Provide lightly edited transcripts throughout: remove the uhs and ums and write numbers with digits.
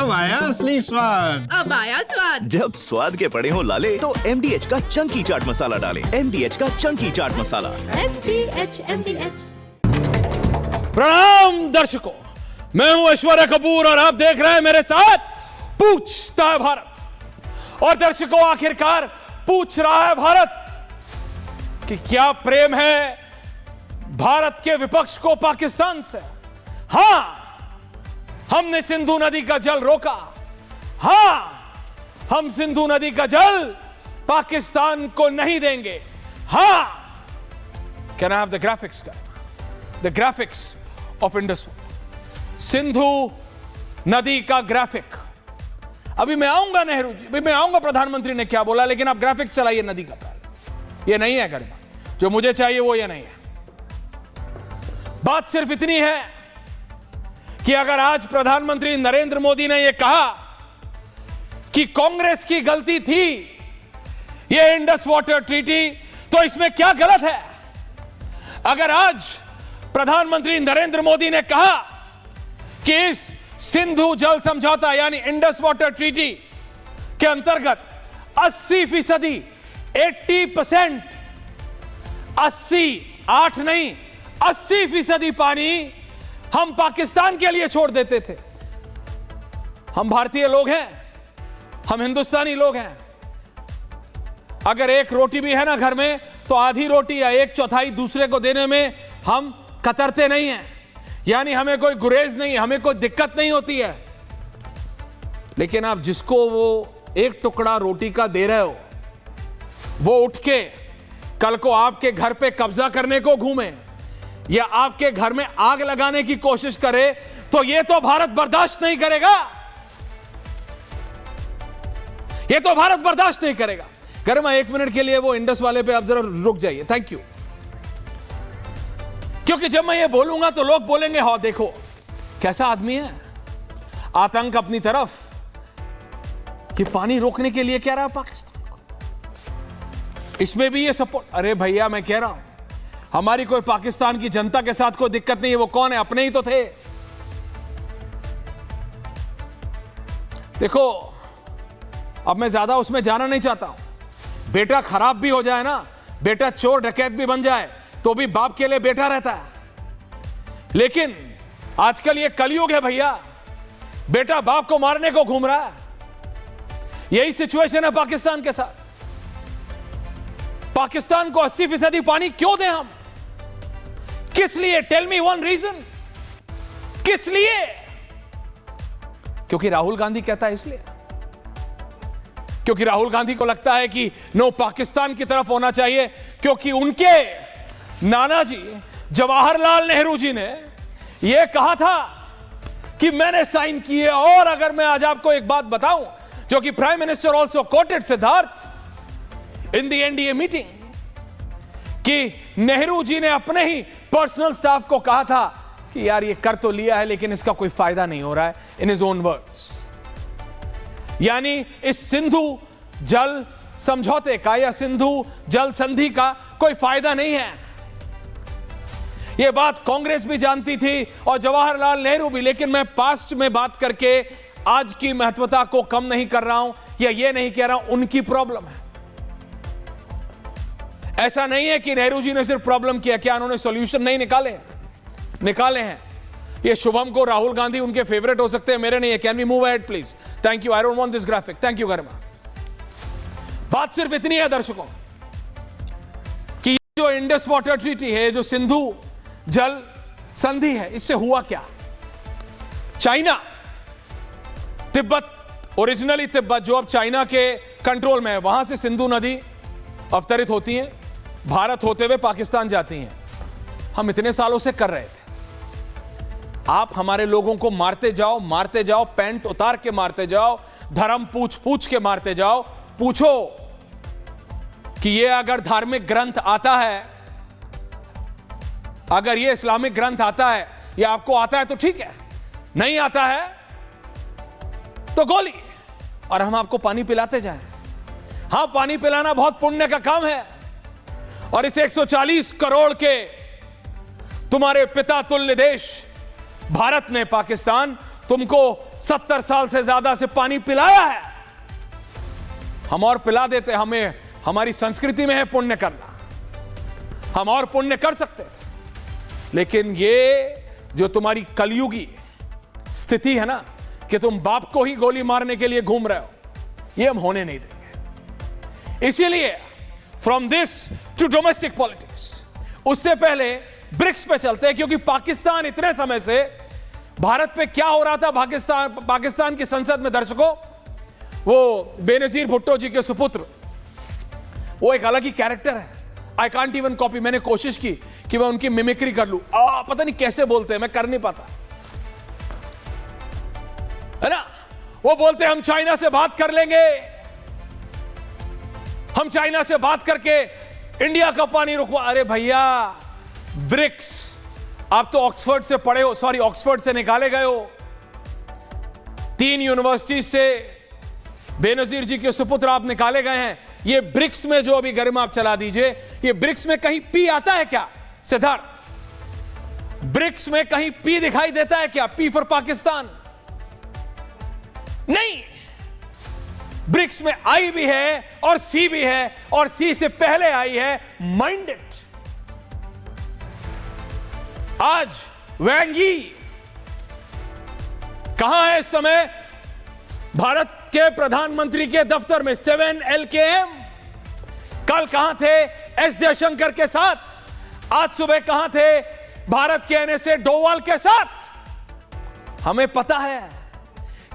अब आया असली स्वाद। अब आया स्वाद। जब स्वाद के पड़े हो लाले तो MDH का चंकी चाट मसाला डालें। MDH का चंकी चाट मसाला। MDH। प्रणाम दर्शकों, मैं हूं ऐश्वर्या कपूर और आप देख रहे हैं मेरे साथ पूछता है भारत। और दर्शकों, आखिरकार पूछ रहा है भारत कि क्या प्रेम है भारत के विपक्ष को पाकिस्तान से। हां, हमने सिंधु नदी का जल रोका। हां, हम सिंधु नदी का जल पाकिस्तान को नहीं देंगे। हां, can I have the graphics का? The graphics of Indus Sindhu नदी का ग्राफिक। अभी मैं आऊंगा नेहरू जी, अभी मैं आऊंगा प्रधानमंत्री ने क्या बोला, लेकिन आप ग्राफिक्स चलाइए नदी का पहले। ये नहीं है गरिमा, जो मुझे चाहिए वो ये नहीं है। बात सिर्फ इतनी है कि अगर आज प्रधानमंत्री नरेंद्र मोदी ने यह कहा कि कांग्रेस की गलती थी यह इंडस वाटर ट्रीटी, तो इसमें क्या गलत है? अगर आज प्रधानमंत्री नरेंद्र मोदी ने कहा कि इस सिंधु जल समझौता यानी इंडस वाटर ट्रीटी के अंतर्गत 80%, 80%, 8 नहीं 80% पानी हम पाकिस्तान के लिए छोड़ देते थे। हम भारतीय लोग हैं, हम हिंदुस्तानी लोग हैं। अगर एक रोटी भी है ना घर में, तो आधी रोटी या 1/4 दूसरे को देने में हम कतरते नहीं हैं, यानी हमें कोई गुरेज नहीं, हमें कोई दिक्कत नहीं होती है। लेकिन आप जिसको वो एक टुकड़ा रोटी का दे रहे हो, वो उठ के कल को आपके घर पे कब्जा करने को घूमे या आपके घर में आग लगाने की कोशिश करे, तो ये तो भारत बर्दाश्त नहीं करेगा। ये तो भारत बर्दाश्त नहीं करेगा। गरिमा, 1 मिनट के लिए वो इंडस वाले पे आप जरा रुक जाइए, थैंक यू। क्योंकि जब मैं ये बोलूंगा तो लोग बोलेंगे, हाँ देखो कैसा आदमी है, आतंक अपनी तरफ, कि पानी रोकने के लिए कह रहा है पाकिस्तान को, इसमें भी ये सपोर्ट। अरे भैया, मैं कह रहा हूं हमारी कोई पाकिस्तान की जनता के साथ कोई दिक्कत नहीं है। वो कौन है? अपने ही तो थे। देखो, अब मैं ज्यादा उसमें जाना नहीं चाहता हूं। बेटा खराब भी हो जाए ना, बेटा चोर डकैत भी बन जाए, तो भी बाप के लिए बेटा रहता है। लेकिन आजकल ये कलयुग है भैया, बेटा बाप को मारने को घूम रहा है। यही सिचुएशन है पाकिस्तान के साथ। पाकिस्तान को 80% पानी क्यों दें हम? किस लिए? Tell me one reason. किस लिए? क्योंकि राहुल गांधी कहता है इसलिए। क्योंकि राहुल गांधी को लगता है कि नो, पाकिस्तान की तरफ होना चाहिए, क्योंकि उनके नाना जी जवाहरलाल नेहरू जी ने यह कहा था कि मैंने साइन किए। और अगर मैं आज आपको एक बात बताऊं, जो कि prime minister also coated Siddharth in the NDA meeting, कि नेहरू जी ने अपने ही पर्सनल स्टाफ को कहा था कि यार ये कर तो लिया है, लेकिन इसका कोई फायदा नहीं हो रहा है, इन हिज ओन वर्ड्स। यानी इस सिंधु जल समझौते का या सिंधु जल संधि का कोई फायदा नहीं है। यह बात कांग्रेस भी जानती थी और जवाहरलाल नेहरू भी। लेकिन मैं पास्ट में बात करके आज की महत्वता को कम नहीं कर रहा हूं या यह नहीं कह रहा हूं उनकी प्रॉब्लम है। ऐसा नहीं है कि नेहरू जी ने सिर्फ प्रॉब्लम किया, क्या उन्होंने सॉल्यूशन नहीं निकाले हैं। ये शुभम को राहुल गांधी उनके फेवरेट हो सकते हैं, मेरे नहीं है। Can we move ahead please? Thank you, I don't want this graphic. Thank you Garima. बात सिर्फ इतनी है दर्शकों कि जो इंडस वाटर ट्रीटी है, जो सिंधु जल संधि है, इससे हुआ क्या? चाइना, तिब्बत, ओरिजिनली तिब्बत जो अब चाइना के कंट्रोल में है, वहां से सिंधु नदी अवतरित होती है, भारत होते हुए पाकिस्तान जाती हैं। हम इतने सालों से कर रहे थे। आप हमारे लोगों को मारते जाओ, पैंट उतार के मारते जाओ, धर्म पूछ के मारते जाओ। पूछो कि ये अगर धार्मिक ग्रंथ आता है, अगर ये इस्लामिक ग्रंथ आता है या आपको आता है तो ठीक है, नहीं आता है तो गोली, और हम आपको पानी पिलाते जाएं। हां, पानी पिलाना बहुत पुण्य का काम है, और इस 140 करोड़ के तुम्हारे पिता तुल्य देश भारत ने, पाकिस्तान, तुमको 70 साल से ज्यादा से पानी पिलाया है, हम और पिला देते। हमें हमारी संस्कृति में है पुण्य करना, हम और पुण्य कर सकते थे। लेकिन ये जो तुम्हारी कलयुगी स्थिति है ना कि तुम बाप को ही गोली मारने के लिए घूम रहे हो, ये हम होने नहीं देंगे। इसीलिए from this to domestic politics, उससे पहले ब्रिक्स पे चलते हैं, क्योंकि पाकिस्तान इतने समय से भारत पे क्या हो रहा था, पाकिस्तान की संसद में दर्शकों, वो बेनजीर भुट्टो जी के सुपुत्र, वो एक अलग ही कैरेक्टर है। I can't even copy. मैंने कोशिश की कि मैं उनकी मिमिक्री कर लूं, पता नहीं कैसे बोलते हैं, मैं कर नहीं पाता, है ना। वो बोलते हैं हम चाइना से बात कर लेंगे, हम चाइना से बात करके इंडिया का पानी रुकवा। अरे भैया, ब्रिक्स, आप तो ऑक्सफोर्ड से पढ़े हो, सॉरी ऑक्सफोर्ड से निकाले गए हो, 3 यूनिवर्सिटी से बेनजीर जी के सुपुत्र आप निकाले गए हैं। ये ब्रिक्स में जो अभी गरिमा आप चला दीजिए, ये ब्रिक्स में कहीं पी आता है क्या सिद्धार्थ? ब्रिक्स में कहीं पी दिखाई देता है क्या? P for Pakistan? नहीं। ब्रिक्स में आई भी है और सी भी है, और सी से पहले आई है माइंडेड। आज वैंग यी कहां है इस समय? भारत के प्रधानमंत्री के दफ्तर में 7LKM। कल कहां थे? एस जयशंकर के साथ। आज सुबह कहां थे? भारत के NSA डोवाल के साथ। हमें पता है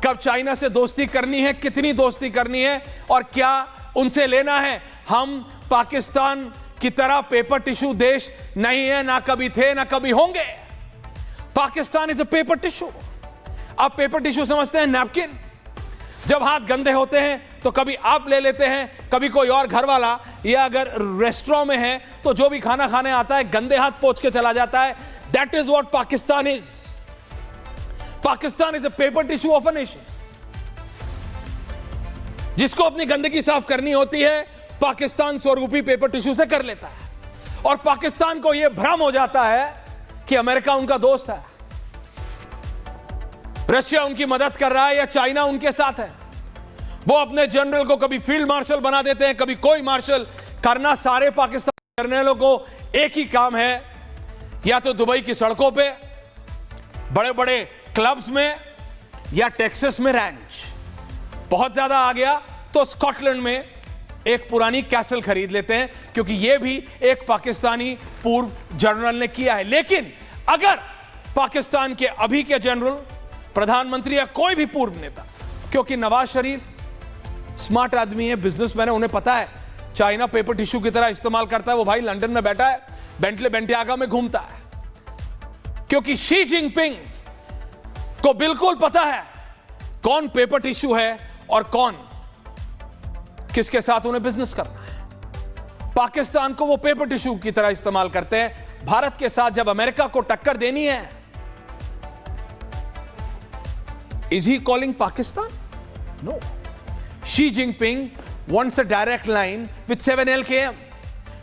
कब चाइना से दोस्ती करनी है, कितनी दोस्ती करनी है और क्या उनसे लेना है। हम पाकिस्तान की तरह पेपर टिश्यू देश नहीं है, ना कभी थे ना कभी होंगे। Pakistan is a paper tissue. आप पेपर टिश्यू समझते हैं नैपकिन? जब हाथ गंदे होते हैं तो कभी आप ले लेते हैं, कभी कोई और घर वाला, या अगर रेस्टोरेंट में है तो जो भी खाना खाने आता है गंदे हाथ पोंछ के चला जाता है। That is what Pakistan is. Pakistan is a paper tissue of a nation. जिसको अपनी गंदगी साफ करनी होती है, पाकिस्तान स्वरूपी पेपर टिश्यू से कर लेता है। और पाकिस्तान को यह भ्रम हो जाता है कि अमेरिका उनका दोस्त है, रशिया उनकी मदद कर रहा है या चाइना उनके साथ है। वो अपने जनरल को कभी फील्ड मार्शल बना देते हैं, कभी कोई मार्शल। करना सारे पाकिस्तान जनरलों को एक ही काम है, या तो दुबई की सड़कों पे, बड़े बड़े क्लब्स में, या टेक्सास में रैंच। बहुत ज्यादा आ गया तो स्कॉटलैंड में एक पुरानी कैसल खरीद लेते हैं, क्योंकि यह भी एक पाकिस्तानी पूर्व जनरल ने किया है। लेकिन अगर पाकिस्तान के अभी के जनरल, प्रधानमंत्री या कोई भी पूर्व नेता, क्योंकि नवाज शरीफ स्मार्ट आदमी है, बिजनेसमैन है, उन्हें पता है चाइना पेपर टिश्यू की तरह इस्तेमाल करता है। वो भाई लंदन में बैठा है, बेंटले बेंटियागा में घूमता है, क्योंकि शी जिनपिंग को बिल्कुल पता है कौन पेपर टिश्यू है और कौन किसके साथ उन्हें बिजनेस करना है। पाकिस्तान को वो पेपर टिश्यू की तरह इस्तेमाल करते हैं। भारत के साथ जब अमेरिका को टक्कर देनी है, is he calling Pakistan? No. Xi Jinping wants a direct line with 7LKM.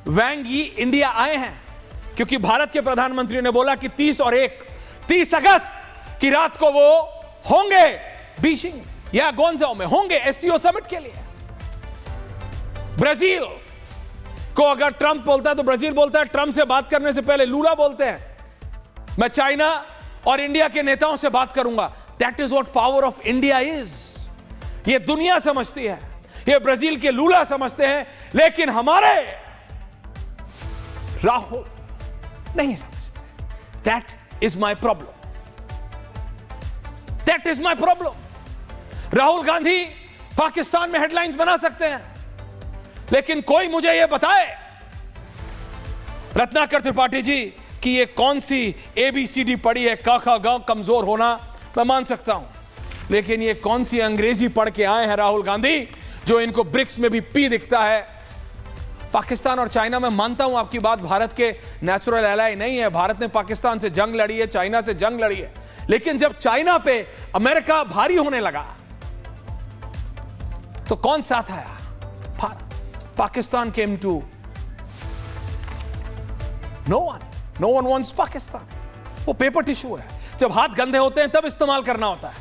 वैंग यी इंडिया आए हैं क्योंकि भारत के प्रधानमंत्री ने बोला कि 30 अगस्त की रात को वो होंगे बीजिंग या गोंजाओ में, होंगे SCO समिट के लिए। ब्राजील को अगर ट्रंप बोलता है तो ब्राजील बोलता है ट्रंप से बात करने से पहले लूला बोलते हैं, मैं चाइना और इंडिया के नेताओं से बात करूंगा। That is what power of India is. ये दुनिया समझती है, ये ब्राजील के लूला समझते हैं, लेकिन हमारे राहुल नहीं समझते। That is my problem, that is my problem. Rahul Gandhi Pakistan में हेडलाइंस बना सकते हैं, लेकिन कोई मुझे यह बताए, रत्नाकर त्रिपाठी जी, कि ये कौन सी ABCD पढ़ी है, क ख ग, कमजोर होना मैं मान सकता हूं, लेकिन ये कौन सी अंग्रेजी पढ़ के आए हैं राहुल गांधी जो इनको ब्रिक्स में भी पी दिखता है। पाकिस्तान और चाइना, मैं मानता हूं आपकी बात, भारत के नेचुरल एलाई नहीं है। भारत ने पाकिस्तान से जंग लड़ी है, चाइना से जंग लड़ी है, लेकिन जब चाइना पे अमेरिका भारी होने लगा तो कौन साथ आया? Bharat. Pakistan came to no one wants Pakistan. वो पेपर टिश्यू है, जब हाथ गंदे होते हैं तब इस्तेमाल करना होता है।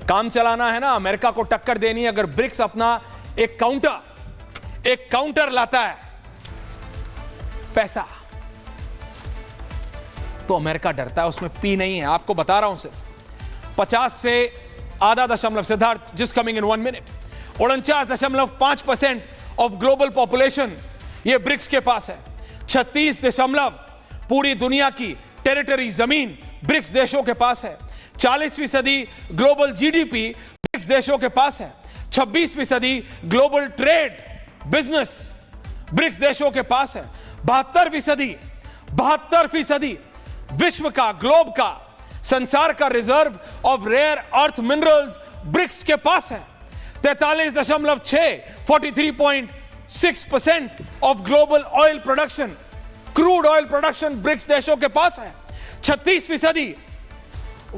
काम चलाना है ना, अमेरिका को टक्कर देनी है। अगर ब्रिक्स अपना एक काउंटर लाता है पैसा, तो अमेरिका डरता है, उसमें पी नहीं है। आपको बता रहा हूं सिर्फ 50 से आधा दशमलव, सिद्धार्थ जिस coming in 1 minute, 49.5% of global population ये ब्रिक्स के पास है। 36 दशमलव पूरी दुनिया की टेरिटरी जमीन ब्रिक्स देशों के पास है। 40% ग्लोबल जीडीपी ब्रिक्स देशों के पास है। 26% ग्लोबल ट्रेड बिजनेस ब्रिक्स देशों के पास है। 72% विश्व का, ग्लोब का, संसार का reserve of rare earth minerals BRICS के पास है। 43.6 43.6% of global oil production, crude oil production BRICS देशों के पास है। 36%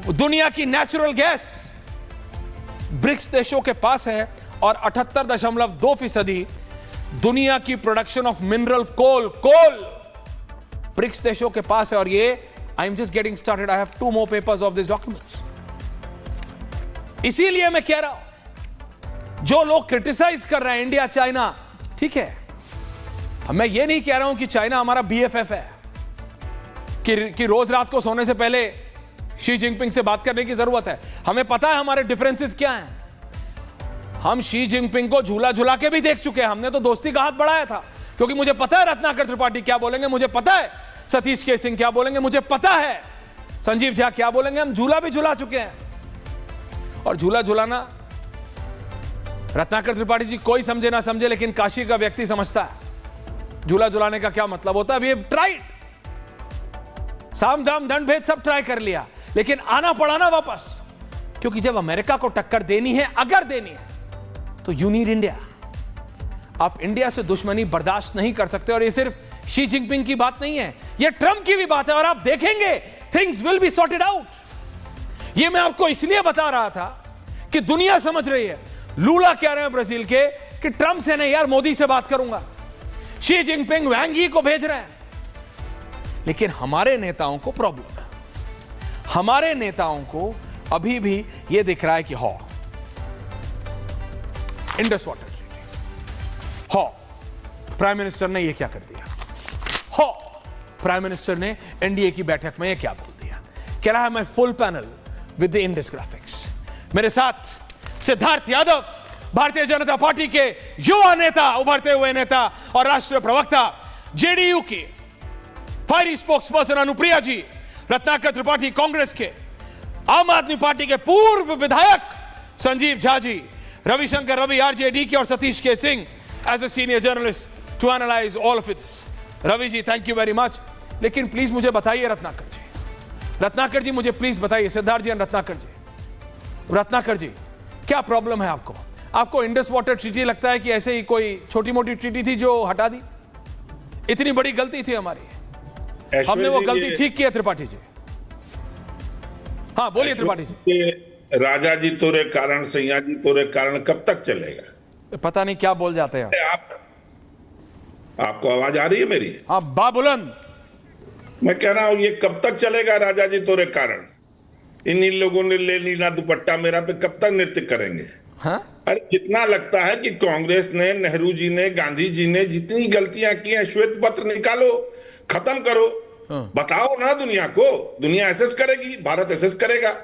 दुनिया की नेचुरल गैस ब्रिक्स देशों के पास है। और 78.2% दुनिया की production of mineral coal BRICS देशों के पास है। और ये I am just getting started, I have 2 more papers of this documents. इसीलिए मैं कह रहा हूं, जो लोग क्रिटिसाइज कर रहे हैं इंडिया चाइना, ठीक है, मैं ये नहीं कह रहा हूं कि चाइना हमारा BFF है, कि रोज रात को सोने से पहले शी जिनपिंग से बात करने की जरूरत है। हमें पता है हमारे डिफरेंसेस क्या हैं। हम शी जिनपिंग को झूला झुला के भी देख चुके हैं। हमने तो दोस्ती का हाथ बढ़ाया था, क्योंकि मुझे पता है रत्नाकर त्रिपाठी क्या बोलेंगे, मुझे पता है सतीश के सिंह क्या बोलेंगे, मुझे पता है संजीव झा क्या बोलेंगे। हम झूला भी झुला चुके हैं। और झूला झुलाना रत्नाकर त्रिपाठी जी कोई समझे ना समझे, लेकिन काशी का व्यक्ति समझता है झूला झुलाने का क्या मतलब होता है। वी हैव ट्राइड, साम दाम दंड भेद सब ट्राई कर लिया, लेकिन आना पड़ा ना वापस। क्योंकि जब अमेरिका को टक्कर देनी है, अगर देनी है, तो यू नीड इंडिया। आप इंडिया से दुश्मनी बर्दाश्त नहीं कर सकते। और ये सिर्फ शी जिनपिंग की बात नहीं है, ये ट्रंप की भी बात है। और आप देखेंगे things will be sorted out. ये मैं आपको इसलिए बता रहा था कि दुनिया समझ रही है। लूला कह रहे हैं ब्राजील के कि ट्रंप से नहीं यार, मोदी से बात करूंगा। शी जिनपिंग वैंग यी को भेज रहे हैं। लेकिन हमारे नेताओं को प्रॉब्लम है। हमारे नेताओं को अभी भी यह दिख रहा है कि हो इंडस वाटर ट्रीटी, हो प्राइम मिनिस्टर ने यह क्या कर दिया, हो प्राइम मिनिस्टर ने एनडीए की बैठक में यह क्या बोल दिया। कह रहा है मैं full panel with the Indus graphics. मेरे साथ सिद्धार्थ यादव, भारतीय जनता पार्टी के युवा नेता, उभरते हुए नेता और राष्ट्रीय प्रवक्ता, जेडीयू की फायरी स्पोक्सपर्सन अनुप्रिया जी, रत्नाकर त्रिपाठी कांग्रेस के, आम आदमी पार्टी के पूर्व विधायक संजीव झा जी, रविशंकर रवि आरजेडी के, और Satish K Singh as a senior journalist to analyze all of its. Ravi ji thank you very much. लेकिन प्लीज मुझे बताइए रत्नाकर जी मुझे प्लीज बताइए, सिद्धार्थ जी एंड रत्नाकर जी क्या प्रॉब्लम है आपको? आपको इंडस वाटर ट्रीटी लगता है कि ऐसे ही कोई छोटी मोटी ट्रीटी थी जो हटा दी? इतनी बड़ी गलती थी हमारी, हमने वो गलती ठीक की है त्रिपाठी जी। हाँ बोलिए त्रिपाठी जी। राजा जी तोरे कारण, सैया जी तोरे कारण कब तक चलेगा? पता नहीं क्या बोल जाते हैं आपको आवाज आ रही है मेरी? हाँ बाबुलंद। मैं कह रहा हूं ये कब तक चलेगा राजा जी तोरे कारण? इन्हीं लोगों ने ले नीला दुपट्टा मेरा पे कब तक नृत्य करेंगे? हाँ? अरे जितना लगता है कि कांग्रेस ने, नेहरू जी ने, गांधी जी ने जितनी गलतियां की हैं, श्वेत पत्र निकालो, खत्म करो। हाँ। बताओ ना दुनिया को। दुनिया एसेस करेगी, भारत एसेस करेगा।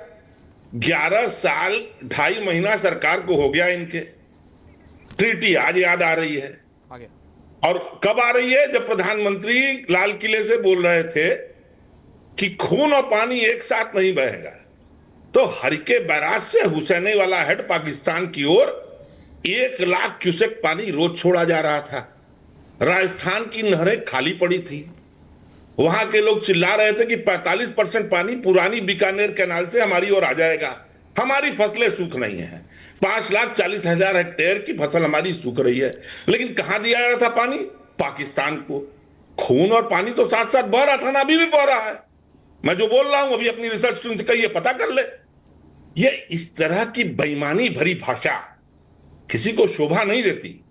11 साल 2.5 महीना सरकार को हो गया इनके। ट्रीटी आज याद आ रही है। आगे। और कब आ रही है? जब प्रधानमंत्री लाल किले से बोल रहे थे कि खून और पानी एक साथ नहीं बहेगा, तो हरिके बैराज से हुसैनी वाला हेड पाकिस्तान की ओर 1 लाख क्यूसेक पानी रोज छोड़ा जा रहा था। राजस्थान की नहरें खाली पड़ी थी। वहां के लोग चिल्ला रहे थे कि 45% पानी पुरानी बीकानेर कैनाल से हमारी ओर आ जाएगा। हमारी फसलें सूख नहीं है। 5,40,000 हेक्टेयर की फसल हमारी सूख रही है। लेकिन कहां दिया जा रहा था पानी? पाकिस्तान को। खून और पानी तो साथ साथ बह रहा था ना, अभी भी बह रहा है। मैं जो बोल रहा हूं अभी अपनी रिसर्च टीम से कहिए, पता कर ले। ये इस तरह की बेईमानी भरी भाषा किसी को शोभा नहीं देती।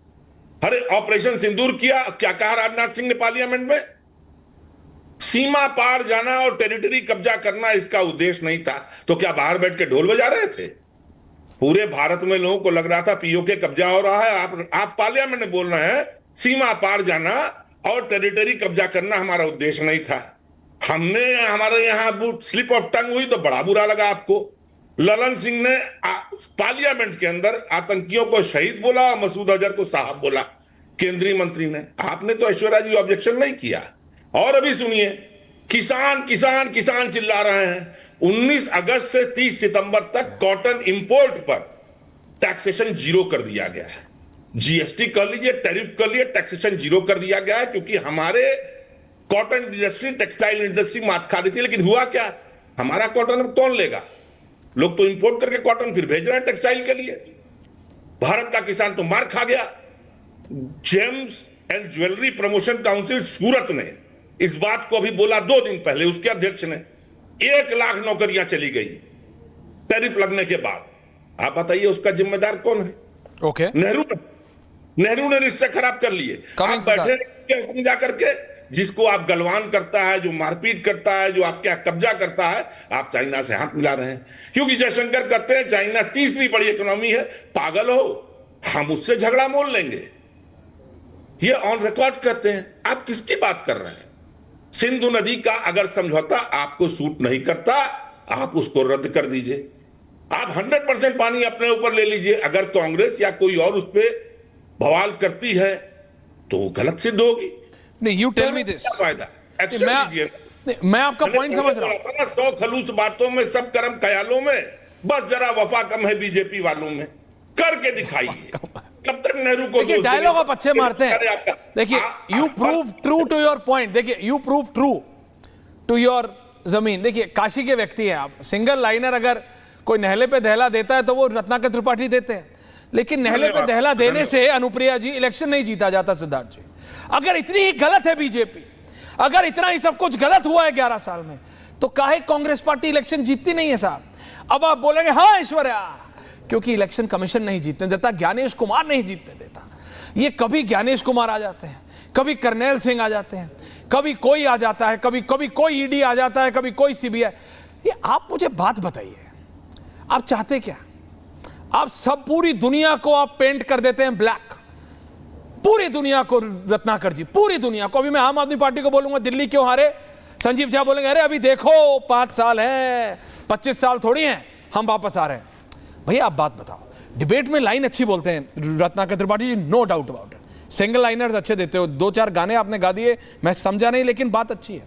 अरे ऑपरेशन सिंदूर किया, क्या कहा राजनाथ सिंह ने पार्लियामेंट में? सीमा पार जाना और टेरिटरी कब्जा करना इसका उद्देश्य नहीं था, तो क्या बाहर बैठ के ढोल बजा रहे थे? पूरे भारत में लोगों को लग रहा था पीओके कब्जा हो रहा है। आप पार्लियामेंट में बोल रहे हैं सीमा पार जाना और टेरिटरी कब्जा करना हमारा उद्देश्य नहीं था। हमारे यहाँ स्लिप ऑफ टंग हुई तो बड़ा बुरा लगा आपको। ललन सिंह ने पार्लियामेंट के अंदर आतंकियों को शहीद बोला, मसूद अजहर को साहब बोला, केंद्रीय मंत्री ने। आपने तो ऐश्वर्या जी ऑब्जेक्शन नहीं किया। और अभी सुनिए, किसान किसान किसान चिल्ला रहे हैं। 19 अगस्त से 30 सितंबर तक कॉटन इंपोर्ट पर टैक्सेशन जीरो कर दिया गया है। जीएसटी कर लीजिए, टैरिफ कर लीजिए, टैक्सेशन जीरो कर दिया गया है, क्योंकि हमारे कॉटन इंडस्ट्री, टेक्सटाइल इंडस्ट्री मात खा रही थी। लेकिन हुआ क्या? हमारा कॉटन अब कौन लेगा? लोग तो इंपोर्ट करके कॉटन फिर भेज रहे हैं टेक्सटाइल के लिए। भारत का किसान तो मार खा गया। Gems and jewellery promotion council Surat ने इस बात को अभी बोला 2 दिन पहले, उसके अध्यक्ष ने 1 लाख नौकरियां चली गई टैरिफ लगने के बाद। आप बताइए उसका जिम्मेदार कौन है? ओके, नेहरू ने रिश्ते खराब कर लिए। आप बैठे जा करके, जिसको आप गलवान करता है, जो मारपीट करता है, जो आपके यहाँ कब्जा करता है, आप चाइना से हाथ मिला रहे हैं। क्योंकि जयशंकर कहते हैं चाइना तीसरी बड़ी इकोनॉमी है। पागल हो, हम उससे झगड़ा मोल लेंगे। ये ऑन रिकॉर्ड करते हैं। आप किसकी बात कर रहे हैं? सिंधु नदी का अगर समझौता आपको सूट नहीं करता, आप उसको रद्द कर दीजिए। आप 100% पानी अपने ऊपर ले लीजिए। अगर कांग्रेस या कोई और उस पर बवाल करती है तो वो गलत सिद्ध होगी। नहीं, यू टेल मी दिस। फायदा मैं आपका पॉइंट समझ रहा हूं। 100 खलूस बातों में, सब कर्म ख्यालों में, बस जरा वफा कम है बीजेपी वालों में। करके दिखाइए। कब तक नेहरू को डायलॉग आप अच्छे मारते हैं। देखिए, you prove true to your point. देखिए, you prove true to your जमीन। देखिए, काशी के व्यक्ति हैं आप। सिंगल लाइनर अगर कोई नहले पे दहला देता है तो वो रत्नाकर त्रिपाठी देते हैं, लेकिन नहले पे दहला देने से अनुप्रिया जी इलेक्शन नहीं जीता जाता। सिद्धार्थ जी, अगर इतनी ही गलत है बीजेपी, अगर इतना ही सब कुछ गलत हुआ है 11 साल में, तो काहे कांग्रेस पार्टी इलेक्शन जीतती नहीं है साहब? अब आप बोलेंगे हाँ ऐश्वर्या, क्योंकि इलेक्शन कमीशन नहीं जीतने देता, ज्ञानेश कुमार नहीं जीतने देता। ये कभी ज्ञानेश कुमार आ जाते हैं, कभी करनैल सिंह आ जाते हैं, कभी कोई आ जाता है, कभी कोई ईडी आ जाता है, कभी कोई सीबीआई। ये आप मुझे बात बताइए, आप चाहते क्या? आप सब पूरी दुनिया को आप पेंट कर देते हैं ब्लैक, पूरी दुनिया को। रत्नाकर जी, पूरी दुनिया को। अभी मैं आम आदमी पार्टी को बोलूंगा दिल्ली क्यों हारे, संजीव झा बोलेंगे अरे अभी देखो 5 साल है, 25 साल थोड़ी हैं, हम वापस आ रहे हैं। भैया आप बात बताओ, डिबेट में लाइन अच्छी बोलते हैं Ratnakar Tripathi ji, no doubt about it. Single liners अच्छे देते हो, 2-4 गाने आपने गा दिए, मैं समझा नहीं, लेकिन बात अच्छी है।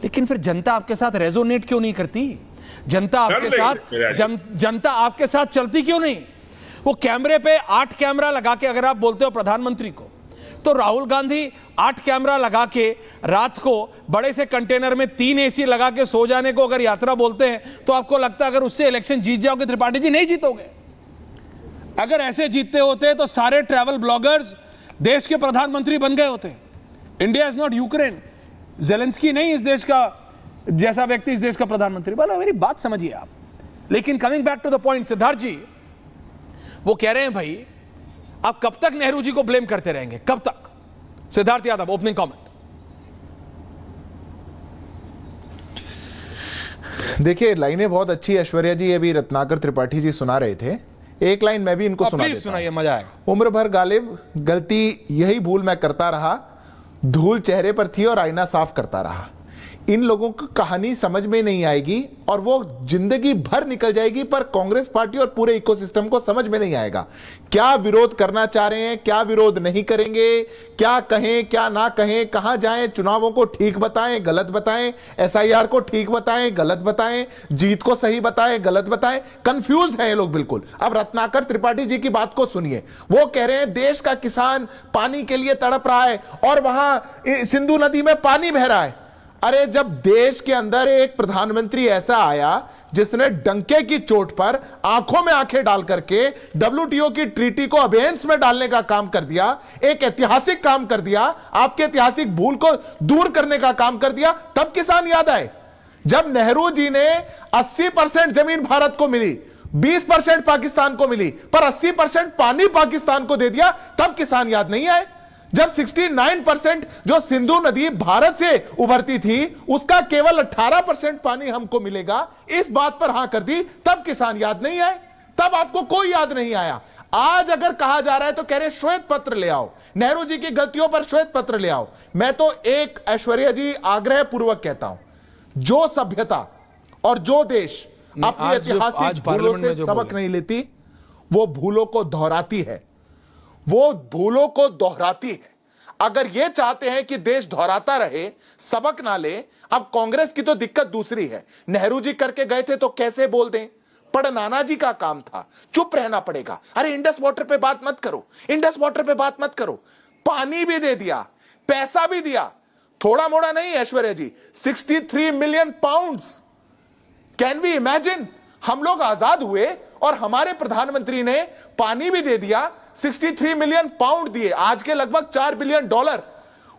लेकिन फिर जनता आपके साथ रेजोनेट क्यों नहीं करती? जनता आपके साथ चलती क्यों नहीं? वो कैमरे पे 8 कैमरा लगा के अगर आप बोलते हो प्रधानमंत्री को, तो राहुल गांधी 8 कैमरा लगा के रात को बड़े से कंटेनर में 3 एसी लगा के सो जाने को अगर यात्रा बोलते हैं, तो आपको लगता है अगर उससे इलेक्शन जीत जाओगे त्रिपाठी जी? नहीं जीतोगे। अगर ऐसे जीतते होते तो सारे ट्रैवल ब्लॉगर्स देश के प्रधानमंत्री बन गए होते। India is not Ukraine, Zelensky नहीं इस देश का जैसा व्यक्ति इस देश का प्रधानमंत्री। बोलो, मेरी बात समझिए आप। लेकिन coming back to the point, Siddharth ji वो कह रहे हैं भाई आप कब तक नेहरू जी को ब्लेम करते रहेंगे, कब तक? Siddharth Yadav, opening comment. देखिए, लाइनें बहुत अच्छी ऐश्वर्या जी अभी रत्नाकर त्रिपाठी जी सुना रहे थे। एक लाइन मैं भी इनको सुना देता हूं। सुनाइए, मजा आएगा। उम्र भर गालिब, गलती यही भूल मैं करता रहा, धूल चेहरे पर थी और आईना साफ करता रहा। इन लोगों को कहानी समझ में नहीं आएगी और वो जिंदगी भर निकल जाएगी, पर कांग्रेस पार्टी और पूरे इकोसिस्टम को समझ में नहीं आएगा। क्या विरोध करना चाह रहे हैं, क्या विरोध नहीं करेंगे, क्या कहें क्या ना कहें, कहां जाएं, चुनावों को ठीक बताएं गलत बताएं, एसआईआर को ठीक बताएं गलत बताएं, जीत को सही बताएं गलत बताएं। कंफ्यूज्ड हैं ये लोग बिल्कुल। अब रत्नाकर त्रिपाठी जी की बात को सुनिए। वो कह रहे हैं देश का किसान पानी के लिए तड़प रहा है और वहां सिंधु नदी में पानी बह रहा है। अरे जब देश के अंदर एक प्रधानमंत्री ऐसा आया जिसने डंके की चोट पर आंखों में आंखें डाल करके WTO की ट्रीटी को अबेंस में डालने का काम कर दिया, एक ऐतिहासिक काम कर दिया, आपके ऐतिहासिक भूल को दूर करने का काम कर दिया, तब किसान याद आए। जब नेहरू जी ने 80% जमीन भारत को मिली, 20% पाकिस्तान को मिली, पर 80% पानी पाकिस्तान को दे दिया, तब किसान याद नहीं आए। जब 69% जो सिंधु नदी भारत से उभरती थी उसका केवल 18% पानी हमको मिलेगा, इस बात पर हां कर दी, तब किसान याद नहीं आए। तब आपको कोई याद नहीं आया। आज अगर कहा जा रहा है तो कह रहे श्वेत पत्र ले आओ, नेहरू जी की गलतियों पर श्वेत पत्र ले आओ। मैं तो एक ऐश्वर्या जी आग्रह पूर्वक कहता हूं, जो सभ्यता और जो देश अपनी ऐतिहासिक भूलों से सबक नहीं लेती, वो भूलों को दोहराती है, वो भूलों को दोहराती है। अगर ये चाहते हैं कि देश दोहराता रहे, सबक ना ले, अब कांग्रेस की तो दिक्कत दूसरी है। नेहरू जी करके गए थे तो कैसे बोल दें, पड़नाना जी का काम था, चुप रहना पड़ेगा। अरे इंडस वाटर पे बात मत करो, इंडस वाटर पे बात मत करो। पानी भी दे दिया, पैसा भी दिया, थोड़ा मोड़ा नहीं Aishwarya ji, 63 million pounds. Can we imagine, हम लोग आजाद हुए और हमारे प्रधानमंत्री ने पानी भी दे दिया, 63 मिलियन पाउंड दिए, आज के लगभग $4 बिलियन,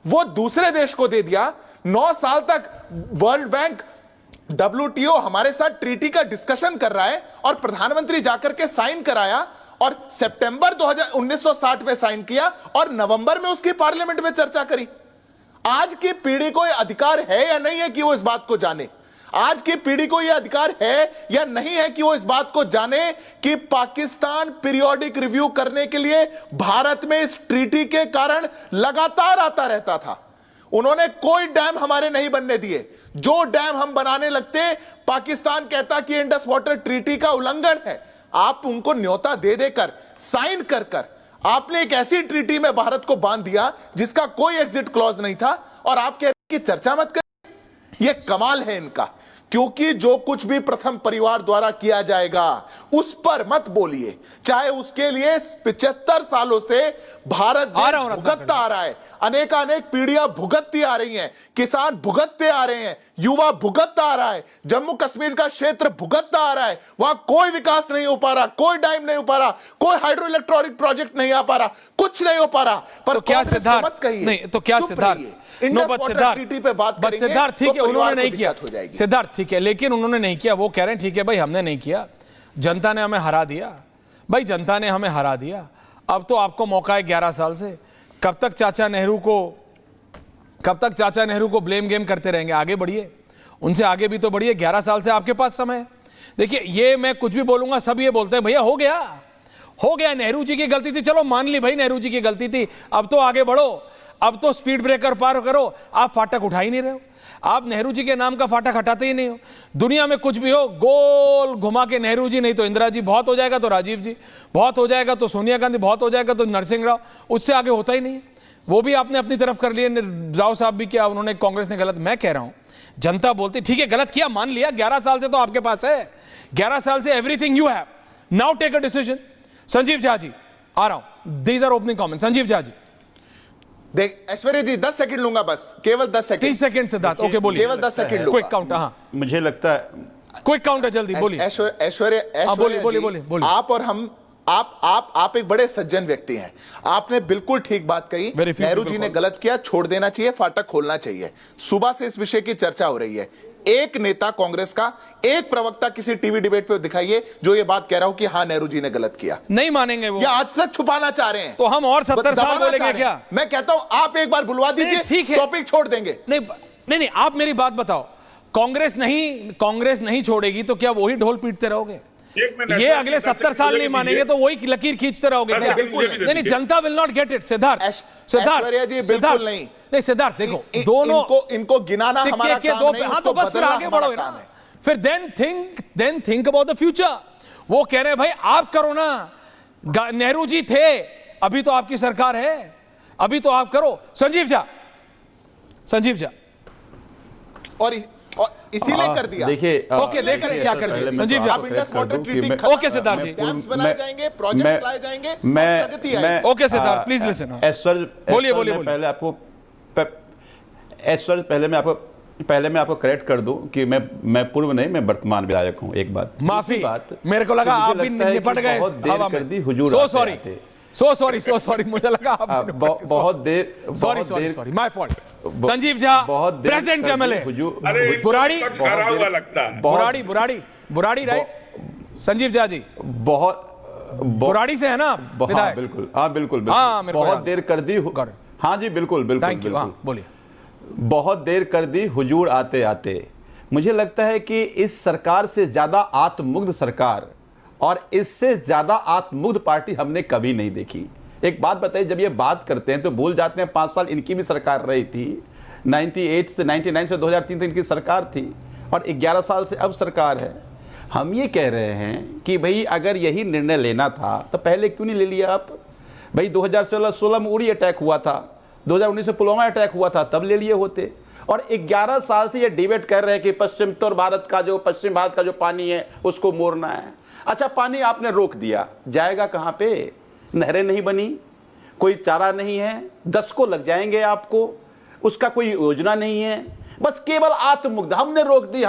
वो दूसरे देश को दे दिया। 9 साल तक वर्ल्ड बैंक, WTO हमारे साथ ट्रीटी का डिस्कशन कर रहा है और प्रधानमंत्री जाकर के साइन कराया और सितंबर 1960 में साइन किया और नवंबर में उसकी पार्लियामेंट में चर्चा करी। आज की पीढ़ी को यह अधिकार है या नहीं है कि वो इस बात को जाने? आज की पीढ़ी को यह अधिकार है या नहीं है कि वो इस बात को जाने कि पाकिस्तान पीरियोडिक रिव्यू करने के लिए भारत में इस ट्रीटी के कारण लगातार आता रहता था। उन्होंने कोई डैम हमारे नहीं बनने दिए। जो डैम हम बनाने लगते, पाकिस्तान कहता कि इंडस वाटर ट्रीटी का उल्लंघन है। आप उनको न्योता दे देकर, साइन कर कर आपने एक ऐसी ट्रीटी में भारत को बांध दिया जिसका कोई एग्जिट क्लॉज नहीं था, और आप कह रहे हैं कि चर्चा मत करें। यह कमाल है इनका, क्योंकि जो कुछ भी प्रथम परिवार द्वारा किया जाएगा उस पर मत बोलिए, चाहे उसके लिए 75 सालों से भारत भुगतता आ रहा है, अनेकानेक पीढ़ियां भुगतती आ रही हैं, किसान भुगतते आ रहे हैं, युवा भुगतता आ रहा है, जम्मू कश्मीर का क्षेत्र भुगतता आ रहा है, वहां कोई विकास नहीं हो पा रहा, कोई डैम नहीं हो पा रहा, कोई हाइड्रो इलेक्ट्रॉनिक प्रोजेक्ट नहीं आ पा रहा, कुछ नहीं हो पा रहा। पर तो क्या सिद्धार्थ, मत कहिए, नहीं तो क्या सिद्धार्थ, सिद्धार्थ ठीक है, उन्होंने नहीं किया, सिद्धार्थ ठीक है, लेकिन उन्होंने नहीं किया। वो कह रहे हैं ठीक है भाई हमने नहीं किया, जनता ने हमें हरा दिया। भाई जनता ने हमें हरा दिया, अब तो आपको मौका है 11 साल से। कब तक चाचा नेहरू को ब्लेम गेम करते रहेंगे? आगे बढ़िए, उनसे आगे भी तो बढ़िए। 11 साल से आपके पास समय है। देखिए ये मैं कुछ भी बोलूंगा, सब ये बोलते हैं भैया हो गया, नेहरू जी की गलती थी, चलो मान ली भाई नेहरू जी की गलती थी, अब तो आगे बढ़ो, अब तो स्पीड ब्रेकर पार करो। आप फाटक उठा ही नहीं रहे हो, आप नेहरू जी के नाम का फाटक हटाते ही नहीं हो। दुनिया में कुछ भी हो, गोल घुमा के नेहरू जी, नहीं तो इंदिरा जी, बहुत हो जाएगा तो राजीव जी, बहुत हो जाएगा तो सोनिया गांधी, बहुत हो जाएगा तो नरसिंह राव, उससे आगे होता ही नहीं है। वो भी आपने अपनी तरफ कर लिए, राव साहब भी किया, उन्होंने, कांग्रेस ने गलत। मैं कह रहा हूं जनता बोलती ठीक है गलत किया, मान लिया, 11 साल से तो आपके पास है, 11 साल से everything you have, now take a decision. Sanjeev Jha ji आ रहा हूं, these are opening comment. Sanjeev Jha ji. देख ऐश्वर्या जी 10 सेकंड लूंगा बस, केवल 10 सेकंड। 30 सेकंड सिद्धार्थ, ओके बोलिए, केवल 10 सेकंड लूंगा। Quick count. हाँ मुझे लगता है क्विक काउंट है, जल्दी बोलिए। ऐश्वर्या बोलिए। आप और हम, आप एक बड़े सज्जन व्यक्ति हैं, आपने बिल्कुल ठीक बात कही। नेहरू जी ने गलत किया, छोड़ देना चाहिए, फाटक खोलना चाहिए। सुबह से इस विषय की चर्चा हो रही है, एक नेता कांग्रेस का, एक प्रवक्ता किसी टीवी डिबेट पे दिखाइए जो ये बात कह रहा हो कि हाँ नेहरू जी ने गलत किया। नहीं मानेंगे वो, या आज तक छुपाना चाह रहे हैं, तो हम और 70 साल बोलेंगे क्या? मैं कहता हूं आप एक बार बुलवा दीजिए, टॉपिक छोड़ देंगे। नहीं, आप मेरी बात बताओ, कांग्रेस नहीं छोड़ेगी तो क्या वही ढोल पीटते रहोगे? ये अगले 70 साल नहीं मानेंगे तो वही लकीर खींचते रहोगे क्या? नहीं, जनता will not get it. Siddharth ji बिल्कुल नहीं, सिद्धार्थ देखो, दोनों इनको गिनाना हमारा काम नहीं, हाँ तो बस फिर आगे बढ़ो ना, फिर then think about the future. वो कह रहे हैं भाई आप करो ना, नेहरू जी थे, अभी तो आपकी सरकार है, अभी तो आप करो। संजीव झा और इसीलिए कर दिया। देखिए ओके, देख रहे हैं क्या कर दिया संजीव जी। आप Indus water treaty, okay Siddharth ji, dams बनाए जाएंगे, प्रोजेक्ट्स लाए जाएंगे, प्रगति आएगी। Okay Siddharth please listen. बोलिए। पहले आपको ऐश्वर्य, पहले मैं आपको करेक्ट कर दूं कि मैं पूर्व नहीं, मैं वर्तमान विधायक हूं। एक बात माफी, मेरे को लगा आप भी निपट गए हवा में। सो सॉरी, मुझे लगा आप बहुत देर, sorry my fault. Sanjeev Jha present MLA, Burari right? Sanjeev Jha ji Burari से है ना विधायक? बिल्कुल, हाँ बिल्कुल, बहुत देर कर दी। हाँ जी बिल्कुल, बोलिए। बहुत देर कर दी हुजूर आते आते। मुझे लगता है कि इस सरकार से ज्यादा आत्ममुग्ध सरकार और इससे ज्यादा आत्ममुग्ध पार्टी हमने कभी नहीं देखी। एक बात बताइए, जब ये बात करते हैं तो भूल जाते हैं 5 साल इनकी भी सरकार रही थी, 98 से 99 से 2003 तक इनकी सरकार थी और 11 साल से अब सरकार है। हम ये कह रहे हैं कि भाई अगर यही निर्णय लेना था तो पहले क्यों नहीं ले लिया आप? भाई 2016 में उड़ी अटैक हुआ था, 2019 में पुलवामा अटैक हुआ था, तब ले लिए होते। और 11 साल से ये डिबेट कर रहे हैं कि पश्चिम भारत का जो पानी है उसको मोड़ना है। अच्छा, पानी आपने रोक दिया, जाएगा कहाँ पे? नहरें नहीं बनी, कोई चारा नहीं है, 10 को लग जाएंगे आपको, उसका कोई योजना नहीं है, बस केवल आत्ममुग्ध हमने रोक दी।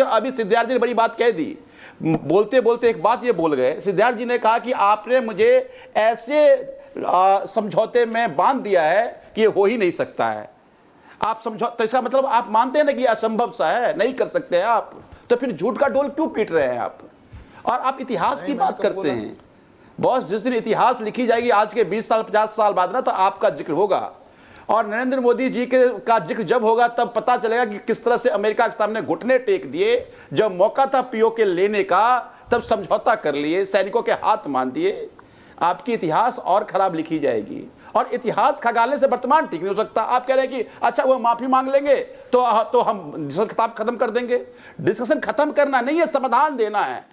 अभी सिद्धार्थ जी ने बड़ी बात कह दी, बोलते बोलते एक बात ये बोल गए। सिद्धार्थ जी ने कहा कि आपने मुझे ऐसे समझौते में बांध दिया है कि ये हो ही नहीं सकता है। आप समझौता, तो इसका मतलब आप मानते हैं ना कि असंभव सा है, नहीं कर सकते हैं आप, तो फिर झूठ का डोल क्यों पीट रहे हैं आप? और आप इतिहास की बात करते हैं। बॉस, जिस दिन इतिहास लिखी जाएगी आज के 20 साल 50 साल बाद ना, तो आपका जिक्र होगा। और नरेंद्र मोदी जी का जिक्र जब होगा तब पता चलेगा कि किस तरह से अमेरिका के सामने घुटने टेक दिए। जब मौका था पीओके लेने का तब समझौता कर लिए, सैनिकों के हाथ मान दिए। आपकी इतिहास और खराब लिखी जाएगी और इतिहास खगालने से वर्तमान ठीक नहीं हो सकता। आप कह रहे हैं कि अच्छा वो माफी मांग लेंगे तो हम डिस्कशन किताब खत्म कर देंगे। डिस्कशन खत्म करना नहीं है, समाधान देना है।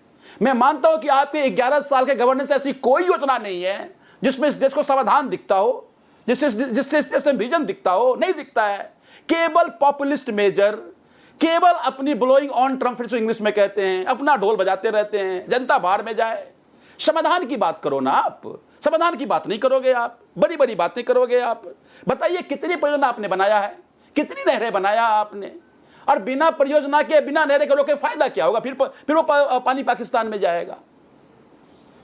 मैं मानता हूं कि आपके 11 साल के गवर्नेंस ऐसी कोई योजना नहीं है जिसमें इस देश को समाधान दिखता हो, जिससे इस देश में विजन दिखता हो, नहीं दिखता है। केवल पॉपुलिस्ट मेजर, केवल अपनी ब्लोइंग ऑन ट्रम्प, इंग्लिश में कहते हैं, अपना ढोल बजाते रहते हैं, जनता बाहर में जाए। समाधान की बात करो ना आप, समाधान की बात नहीं करोगे आप, बड़ी बड़ी बातें करोगे आप। बताइए कितनी परियोजना आपने बनाया है, कितनी नहरें बनाया आपने? और बिना परियोजना के, बिना नहरें के लोग के फायदा क्या होगा? फिर वो पानी पाकिस्तान में जाएगा।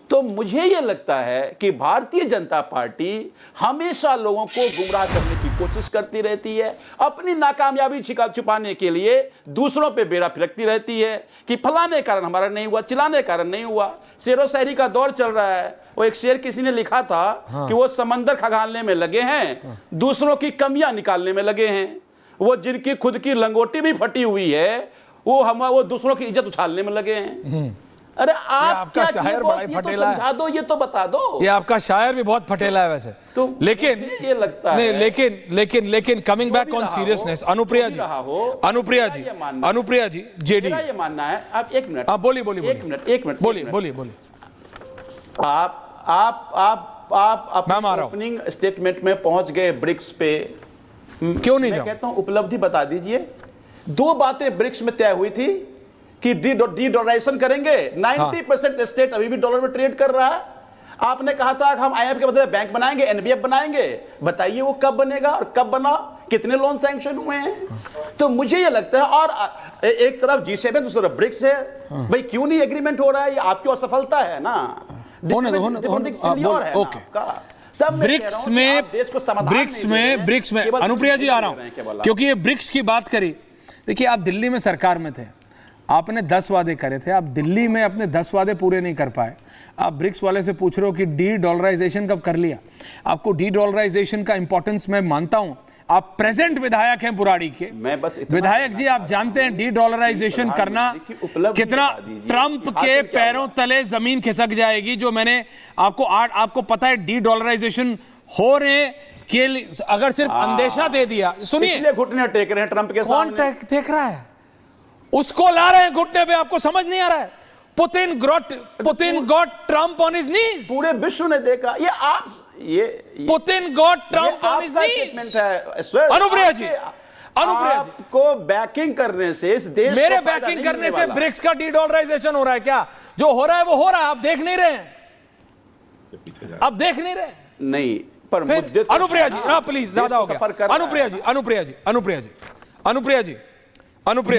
तो मुझे यह लगता है कि भारतीय जनता पार्टी हमेशा लोगों को गुमराह करने की कोशिश करती रहती है, अपनी नाकामयाबी छुपाने के लिए दूसरों पे बेड़ा फिरकती रहती है कि फलाने कारण हमारा नहीं हुआ, चिल्लाने कारण नहीं हुआ। शेरो शायरी का दौर चल रहा है। वो एक शेर किसी ने लिखा था कि वो समंदर खंगालने में लगे हैं, दूसरों की कमियां निकालने में लगे हैं। वो जिनकी खुद की लंगोटी भी फटी हुई है वो दूसरों की इज्जत उछालने में लगे हैं। अरे आपका शायर बड़ा ही फटेला है, समझा दो, ये तो बता दो। ये आपका शायर भी बहुत फटेला है वैसे तो, लेकिन ये लगता है लेकिन coming back on seriousness, Anupriya ji JD, ये मानना है। आप एक मिनट, आप बोलिए एक मिनट बोलिए। आप मैं आ रहा हूं। ओपनिंग स्टेटमेंट में पहुंच गए ब्रिक्स पे, क्यों नहीं मैं जाऊं? कहता हूं उपलब्धि बता दीजिए। 2 बातें ब्रिक्स में तय हुई थी कि डी डॉलराइजेशन करेंगे। 90% स्टेट अभी भी डॉलर में ट्रेड कर रहा है। आपने कहा था कि हम आईएमएफ के बदले बैंक बनाएंगे, एनबीएफ बनाएंगे। बताइए वो कब बनेगा और कब बना, कितने लोन सैंक्शन हुए हैं? तो मुझे ये लगता है, और एक तरफ G7 दूसरा ब्रिक्स है, भाई क्यों नहीं एग्रीमेंट हो रहा है? ये आपकी असफलता है ना। ब्रिक्स में अनुप्रिया जी आ रहा हूं, क्योंकि ये ब्रिक्स की बात करी। देखिए, आप दिल्ली में सरकार में थे, आपने 10 वादे करे थे, आप दिल्ली में अपने 10 वादे पूरे नहीं कर पाए। आप ब्रिक्स वाले से पूछ रहे हो कि डी डॉलराइजेशन कब कर लिया? आपको डी डॉलराइजेशन का इंपॉर्टेंस मैं मानता हूं। आप प्रेजेंट विधायक हैं बुराड़ी के, मैं बस विधायक जी, आप जानते हैं डी डॉलराइजेशन करना कितना ट्रंप के पैरों तले जमीन खिसक जाएगी। जो मैंने आपको पता है डी डॉलराइजेशन हो रहे के अगर सिर्फ अंदेशा दे दिया, सुनिए, घुटने टेक रहे हैं ट्रंप के कौन देख रहा है? उसको ला रहे हैं घुटने पे, आपको समझ नहीं आ रहा है? Putin got Trump on his knees. पूरे विश्व ने देखा। ये Putin got Trump on his knees. Anupriya ji, आपको बैकिंग करने से इस देश, मेरे बैकिंग करने से ब्रिक्स का डी डॉलराइजेशन हो रहा है क्या? जो हो रहा है वो हो रहा है, आप देख नहीं रहे? अब देख नहीं रहे? नहीं, पर मुद्दे तो अनुप्रिया जी ना, प्लीज, ज्यादा हो गया। अनुप्रिया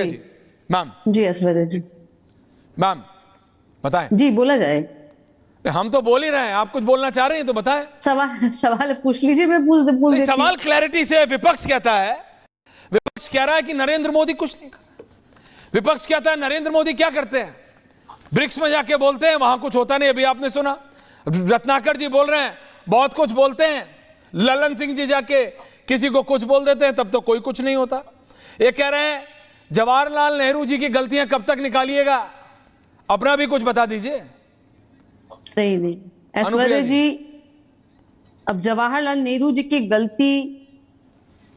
जी मैम जी, जी मैम बताएं। जी, बोला जाए। हम तो बोल ही रहे हैं, आप कुछ बोलना चाह रहे हैं तो बताएं। सवाल पूछ लीजिए, मैं पूछ देती। सवाल क्लैरिटी से। विपक्ष कहता है, विपक्ष कह रहा है कि नरेंद्र मोदी कुछ नहीं कर। विपक्ष कहता है नरेंद्र मोदी क्या करते हैं? ब्रिक्स में जाके बोलते हैं, वहां कुछ होता नहीं। अभी आपने सुना रत्नाकर जी बोल रहे हैं, बहुत कुछ बोलते हैं। ललन सिंह जी जाके किसी को कुछ बोल देते हैं, तब तो कोई कुछ नहीं होता। ये कह रहे हैं जवाहरलाल नेहरू जी की गलतियां कब तक निकालिएगा? अपना भी कुछ बता दीजिए। नहीं ऐश्वर्या जी, अब जवाहरलाल नेहरू जी की गलती,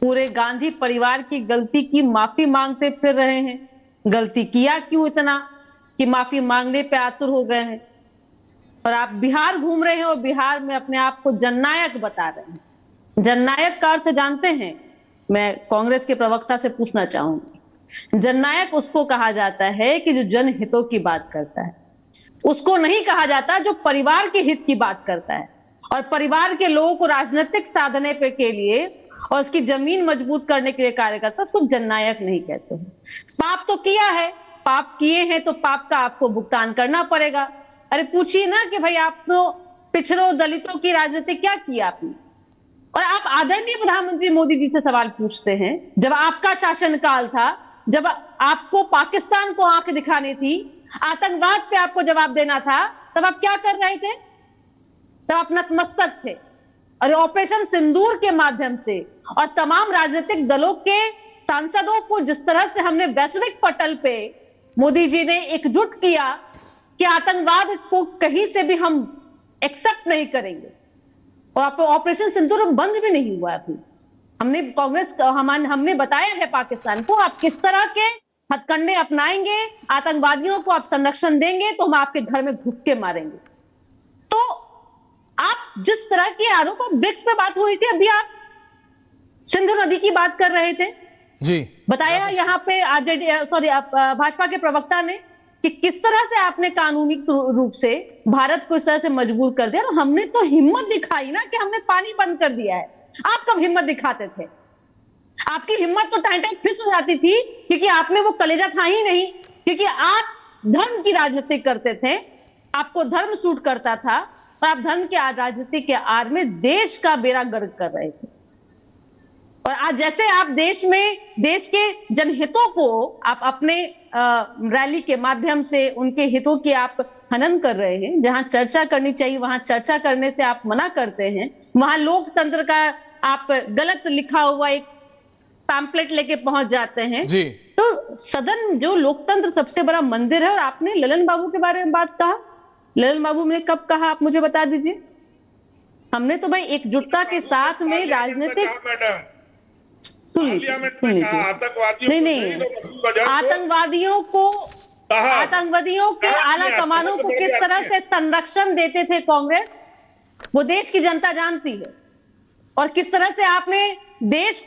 पूरे गांधी परिवार की गलती की माफी मांगते फिर रहे हैं। गलती किया क्यों इतना कि माफी मांगने पे आतुर हो गए हैं? और आप बिहार घूम रहे हैं और बिहार में अपने आप को जननायक बता रहे हैं। जननायक का अर्थ जानते हैं? मैं कांग्रेस के प्रवक्ता से पूछना चाहूंगी। जननायक उसको कहा जाता है कि जो जनहितों की बात करता है, उसको नहीं कहा जाता जो परिवार के हित की बात करता है और परिवार के लोगों को राजनीतिक साधने पे के लिए और उसकी जमीन मजबूत करने के लिए कार्य करता है, उसको जननायक नहीं कहते हैं। पाप तो किया है, पाप किए हैं तो पाप का आपको भुगतान करना पड़ेगा। अरे पूछिए ना कि भाई आप तो पिछड़ों दलितों की राजनीति क्या किया आपने? और आप आदरणीय प्रधानमंत्री मोदी जी से सवाल पूछते हैं, जब आपका शासनकाल था, जब आपको पाकिस्तान को आंख दिखानी थी, आतंकवाद पे आपको जवाब देना था, तब आप क्या कर रहे थे? तब आप नतमस्तक थे। और ऑपरेशन सिंदूर के माध्यम से और तमाम राजनीतिक दलों के सांसदों को जिस तरह से हमने वैश्विक पटल पे मोदी जी ने एकजुट किया कि आतंकवाद को कहीं से भी हम एक्सेप्ट नहीं करेंगे, और ऑपरेशन सिंदूर बंद भी नहीं हुआ अभी। हमने कांग्रेस हमने बताया है पाकिस्तान को, आप किस तरह के हथकंडे अपनाएंगे, आतंकवादियों को आप संरक्षण देंगे तो हम आपके घर में घुस के मारेंगे। तो आप जिस तरह के आरोप, ब्रिक्स पे बात हुई थी, अभी आप सिंधु नदी की बात कर रहे थे जी, बताया यहाँ पे भाजपा के प्रवक्ता ने कि किस तरह से आपने कानूनी रूप से भारत को इस तरह से मजबूर कर दिया। और हमने तो हिम्मत दिखाई ना कि हमने पानी बंद कर दिया है। आप कब हिम्मत दिखाते थे? आपकी हिम्मत तो टाइम फिस हो जाती थी, क्योंकि आप में वो कलेजा था ही नहीं, क्योंकि आप धर्म की राजनीति करते थे, आपको धर्म सूट करता था और आप धर्म की राजनीति के आड़ में देश का बेड़ा गर्क कर रहे थे। और आज जैसे आप देश के जनहितों को आप अपने रैली के माध्यम से उनके हितों की आप हनन कर रहे हैं, जहां चर्चा करनी चाहिए वहां चर्चा करने से आप मना करते हैं, वहां लोकतंत्र का आप गलत लिखा हुआ एक पैम्पलेट लेके पहुंच जाते हैं जी। तो सदन जो लोकतंत्र सबसे बड़ा मंदिर है। और आपने ललन बाबू के बारे में बात कहा, ललन बाबू ने कब कहा आप मुझे बता दीजिए? हमने तो भाई एकजुटता के साथ में राजनीतिक आतंकवादियों के आला कमानों को किस तरह से संरक्षण देते थे कांग्रेस, वो देश की जनता जानती है। और किस तरह से आपने देश